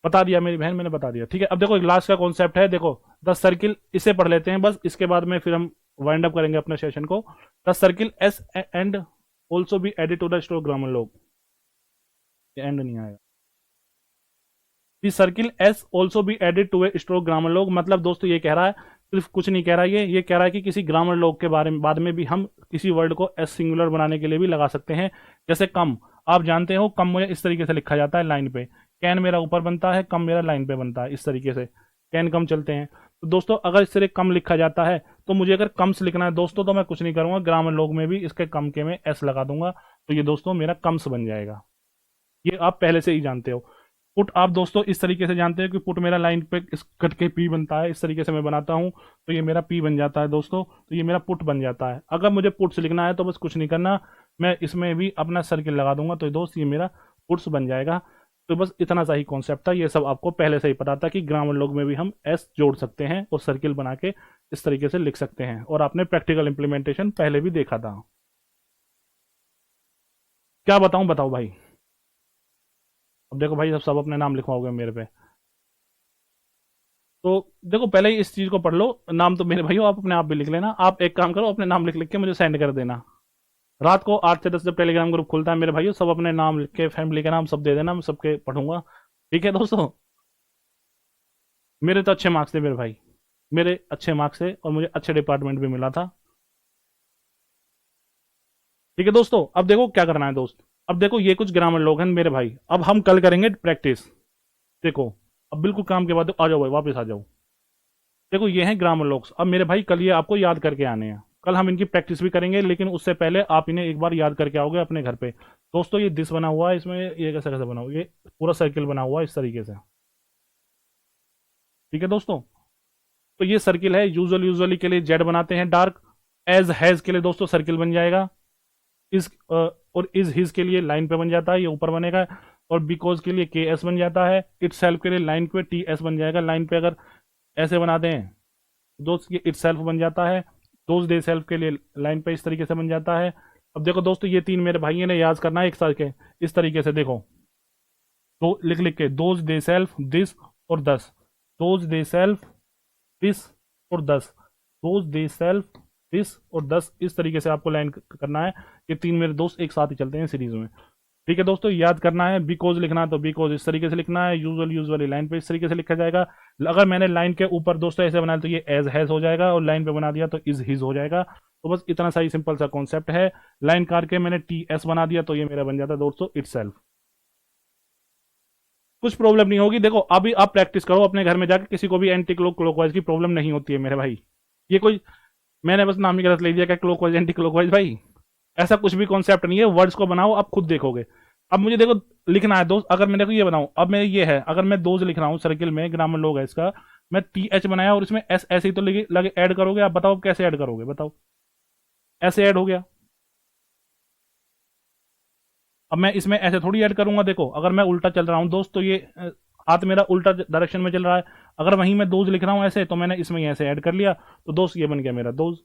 बता दिया मेरी बहन, मैंने बता दिया। ठीक है, अब देखो एक लास्ट का कॉन्सेप्ट है, देखो द सर्किल, इसे पढ़ लेते हैं बस। इसके बाद में फिर हम वाइंड अप करेंगे अपने सेशन को। The circle S and also be added to the stroke grammalogue. And नहीं आएगा। The circle S also be added to a stroke grammalogue, मतलब दोस्तों ये कह रहा है, सिर्फ कुछ नहीं कह रहा, ये कह रहा है कि किसी ग्रामर लॉग के बारे में बाद में भी हम किसी वर्ड को एस सिंगुलर बनाने के लिए भी लगा सकते हैं। जैसे कम, आप जानते हो कम मुझे इस तरीके से लिखा जाता है लाइन पे। कैन मेरा ऊपर बनता है, कम मेरा लाइन पे बनता है, इस तरीके से कैन कम चलते हैं। तो दोस्तों अगर इस तरह कम लिखा जाता है, तो मुझे अगर कम्स लिखना है दोस्तों, तो मैं कुछ नहीं करूंगा, ग्रामर लॉग में भी इसके कम के में एस लगा दूंगा, तो ये दोस्तों मेरा कम्स बन जाएगा। ये आप पहले से ही जानते हो। पुट आप दोस्तों इस तरीके से जानते हो कि पुट मेरा लाइन पे इस कट के पी बनता है, इस तरीके से मैं बनाता हूं, तो ये मेरा पी बन जाता है दोस्तों, तो ये मेरा पुट बन जाता है। अगर मुझे पुट्स लिखना है तो बस कुछ नहीं करना, मैं इसमें भी अपना सर्किल लगा दूंगा, तो दोस्त ये मेरा पुट्स बन जाएगा। तो बस इतना सा ही कॉन्सेप्ट था, ये सब आपको पहले से ही पता था कि ग्रामर लॉग में भी हम एस जोड़ सकते हैं और सर्किल बना के इस तरीके से लिख सकते हैं, और आपने प्रैक्टिकल इंप्लीमेंटेशन पहले भी देखा था। क्या बताऊं, बताओ भाई। अब देखो भाई, सब सब अपने नाम लिखवाओगे मेरे पे। तो देखो पहले ही इस चीज को पढ़ लो, नाम तो मेरे भाइयों आप अपने आप भी लिख लेना। आप एक काम करो, अपने नाम लिख लिख के मुझे सेंड कर देना। रात को 8 से 10 जब टेलीग्राम ग्रुप खुलता है मेरे भाइयों, सब अपने नाम लिख के, फैमिली के नाम सब दे देना, मैं सबके पढ़ूंगा। ठीक है दोस्तों, मेरे तो अच्छे मार्क्स थे मेरे भाई, मेरे अच्छे मार्क्स थे और मुझे अच्छे डिपार्टमेंट भी मिला था। ठीक है दोस्तों, अब देखो क्या करना है दोस्त। अब देखो ये कुछ ग्रामर लोग हैं मेरे भाई, अब हम कल करेंगे प्रैक्टिस। देखो अब बिल्कुल काम के बाद आ जाओ भाई, वापस आ जाओ। देखो ये हैं ग्रामर लोग। अब मेरे भाई कल ये आपको याद करके आने हैं, कल हम इनकी प्रैक्टिस भी करेंगे, लेकिन उससे पहले आप इन्हें एक बार याद करके आओगे अपने घर पे। दोस्तों ये दिस बना हुआ है, इसमें ये कैसे कैसे बना हुआ, ये पूरा सर्किल बना हुआ है इस तरीके से। ठीक है दोस्तों, तो ये सर्किल है। यूजुअली के लिए जेड बनाते हैं डार्क। एज हैज के लिए दोस्तों सर्किल बन जाएगा। इस और इज हिज के लिए लाइन पे बन जाता है, ये ऊपर बनेगा। और बिकॉज के लिए के एस बन जाता है। इट सेल्फ के लिए लाइन पे टी एस बन जाएगा। लाइन पे अगर ऐसे बना दें दोस्त, ये इट सेल्फ बन जाता है। दोज दे सेल्फ के लिए लाइन पे इस तरीके से बन जाता है। अब देखो दोस्तों ये तीन मेरे भाइयों ने याद करना है एक साथ के, इस तरीके से देखो, तो लिख लिख के, दोज दे सेल्फ, दिस और दस। दोज दे सेल्फ, दिस और दस। दोज दे सेल्फ, दिस और दस, इस तरीके से आपको लाइन करना है। ये तीन मेरे दोस्त एक साथ ही चलते हैं सीरीज में। ठीक है दोस्तों, याद करना है। बिकॉज लिखना है तो बिकॉज इस तरीके से लिखना है। यूजुअली लाइन पे इस तरीके से लिखा जाएगा। अगर मैंने लाइन के ऊपर दोस्तों ऐसे बनाया तो ये एज हैज हो जाएगा, और लाइन पे बना दिया तो इज हिज हो जाएगा। तो बस इतना सा ही सिंपल सा कॉन्सेप्ट है। लाइन काट के मैंने टी एस बना दिया तो ये मेरा बन जाता है दोस्तों इट सेल्फ। कुछ प्रॉब्लम नहीं होगी। देखो अभी आप प्रैक्टिस करो अपने घर में जाकर, किसी को भी एंटी क्लॉकवाइज की प्रॉब्लम नहीं होती है मेरे भाई। ये कोई, मैंने बस नाम ही गलत ले दिया क्या, क्लॉकवाइज एंटी क्लॉकवाइज, भाई ऐसा कुछ भी कॉन्सेप्ट नहीं है। वर्ड्स को बनाओ, आप खुद देखोगे। अब मुझे देखो लिखना है दोस्त, अगर मैं देखो ये बनाऊं, अब मैं ये है, अगर मैं दोज लिख रहा हूँ सर्किल में, ग्रामर लोग है इसका, मैं टी एच बनाया और इसमें एस ऐसे ही तो लगे ऐड करोगे। आप बताओ कैसे ऐड करोगे, बताओ। ऐसे ऐड हो गया। अब मैं इसमें ऐसे थोड़ी ऐड करूंगा। देखो अगर मैं उल्टा चल रहा हूं दोस्त, तो ये हाथ मेरा उल्टा डायरेक्शन में चल रहा है। अगर वहीं मैं दोज लिख रहा हूं ऐसे, तो मैंने इसमें ऐसे ऐड कर लिया, तो दोस्त ये बन गया मेरा दोज।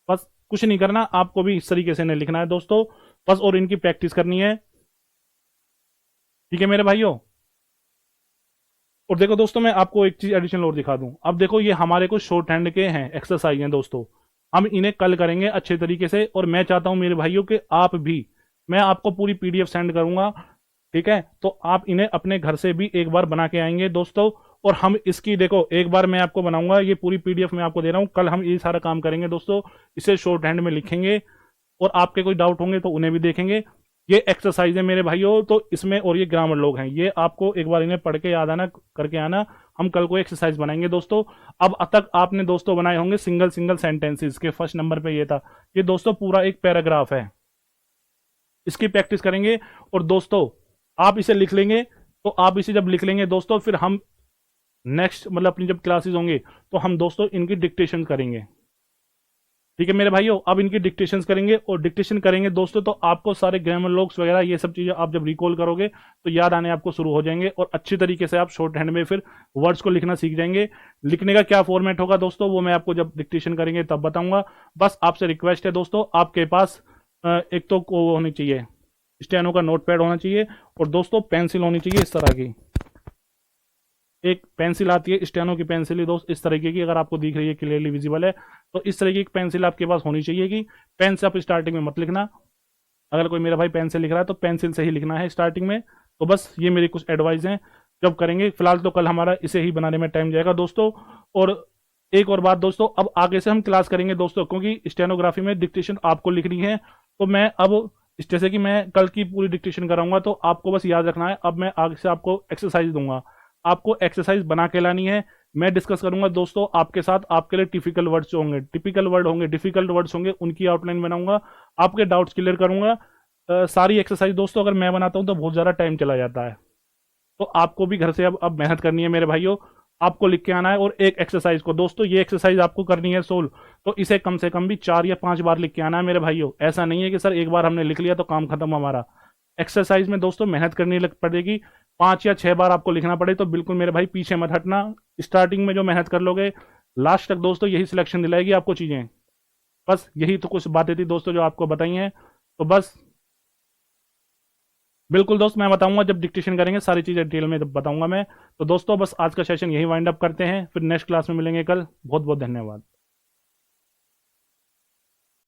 बस कुछ नहीं करना, आपको भी इस तरीके से नहीं लिखना है दोस्तों, बस और इनकी प्रैक्टिस करनी है। ठीक है मेरे भाइयों। और देखो दोस्तों मैं आपको एक चीज एडिशनल और दिखा दूं। अब देखो ये हमारे कुछ शॉर्ट हैंड के हैं, एक्सरसाइज हैं दोस्तों, हम इन्हें कल करेंगे अच्छे तरीके से। और मैं चाहता हूं मेरे भाइयों कि आप भी, मैं आपको पूरी पीडीएफ सेंड करूंगा, ठीक है, तो आप इन्हें अपने घर से भी एक बार बना के आएंगे दोस्तों। और हम इसकी, देखो एक बार मैं आपको बनाऊंगा, ये पूरी पीडीएफ मैं आपको दे रहा हूं, कल हम ये सारा काम करेंगे दोस्तों। इसे शॉर्ट हैंड में लिखेंगे, और आपके कोई डाउट होंगे तो उन्हें भी देखेंगे। ये एक्सरसाइज है मेरे भाइयों, तो इसमें, और ये ग्रामर लोग हैं, ये आपको एक बार इन्हें पढ़ के याद आना, करके आना। हम कल को एक्सरसाइज बनाएंगे दोस्तों। अब तक आपने दोस्तों बनाए होंगे सिंगल सिंगल सेंटेंसेस के, फर्स्ट नंबर पे ये था। ये दोस्तों पूरा एक पैराग्राफ है, इसकी प्रैक्टिस करेंगे। और दोस्तों आप इसे लिख लेंगे, तो आप इसे जब लिख लेंगे दोस्तों, फिर हम नेक्स्ट मतलब अपनी जब क्लासेस होंगे, तो हम दोस्तों इनकी डिक्टेशन करेंगे। ठीक है मेरे भाइयों, अब इनकी डिक्टेशन करेंगे, और डिक्टेशन करेंगे दोस्तों तो आपको सारे ग्रामर लॉक्स वगैरह ये सब चीजें आप जब रिकॉल करोगे तो याद आने आपको शुरू हो जाएंगे, और अच्छी तरीके से आप शॉर्ट हैंड में फिर वर्ड्स को लिखना सीख जाएंगे। लिखने का क्या फॉर्मेट होगा दोस्तों वो मैं आपको जब डिक्टेशन करेंगे तब बताऊंगा। बस आपसे रिक्वेस्ट है दोस्तों, आपके पास एक तो वो होनी चाहिए, स्टेनो का नोट पैड होना चाहिए, और दोस्तों पेंसिल होनी चाहिए इस तरह की। एक पेंसिल आती है स्टेनो की पेंसिल ही दोस्त, इस तरीके की, अगर आपको दिख रही है क्लियरली विजिबल है तो इस तरीके की पेंसिल आपके पास होनी चाहिए। कि पेन से आप स्टार्टिंग में मत लिखना, अगर कोई मेरा भाई पेन से लिख रहा है तो पेंसिल से ही लिखना है स्टार्टिंग में। तो बस ये मेरी कुछ एडवाइस हैं जब करेंगे। फिलहाल तो कल हमारा इसे ही बनाने में टाइम जाएगा दोस्तों। और एक और बात दोस्तों, अब आगे से हम क्लास करेंगे दोस्तों, क्योंकि स्टेनोग्राफी में डिक्टेशन आपको लिखनी है, तो मैं अब जैसे कि मैं कल की पूरी डिक्टेशन कराऊंगा तो आपको बस याद रखना है। अब मैं आगे से आपको एक्सरसाइज दूंगा, आपको एक्सरसाइज बना के लानी है। मैं डिस्कस करूंगा दोस्तों आपके साथ, आपके लिए टिपिकल वर्ड्स जो होंगे, टिपिकल वर्ड होंगे, डिफिकल्ट वर्ड्स होंगे, उनकी आउटलाइन बनाऊंगा, आपके डाउट्स क्लियर करूंगा। सारी एक्सरसाइज दोस्तों अगर मैं बनाता हूं तो बहुत ज़्यादा टाइम चला जाता है, तो आपको भी घर से अब मेहनत करनी है मेरे भाइयों। आपको लिख के आना है, और एक एक्सरसाइज को दोस्तों, ये एक्सरसाइज आपको करनी है सोल्व, तो इसे कम से कम भी 4 या 5 बार लिख के आना है मेरे भाइयों। ऐसा नहीं है कि सर एक बार हमने लिख लिया तो काम खत्म हमारा। एक्सरसाइज में दोस्तों मेहनत करनी पड़ेगी, 5 या 6 बार आपको लिखना पड़े तो बिल्कुल मेरे भाई पीछे मत हटना। स्टार्टिंग में जो मेहनत कर लोगे लास्ट तक दोस्तों यही सिलेक्शन दिलाएगी आपको चीज़ें। बस यही तो कुछ बातें थी दोस्तों जो आपको बताई हैं, तो बस बिल्कुल दोस्त मैं बताऊंगा जब डिक्टेशन करेंगे, सारी चीज़ें डिटेल में जब बताऊंगा मैं। तो दोस्तों बस आज का सेशन यही वाइंड अप करते हैं, फिर नेक्स्ट क्लास में मिलेंगे कल। बहुत बहुत धन्यवाद।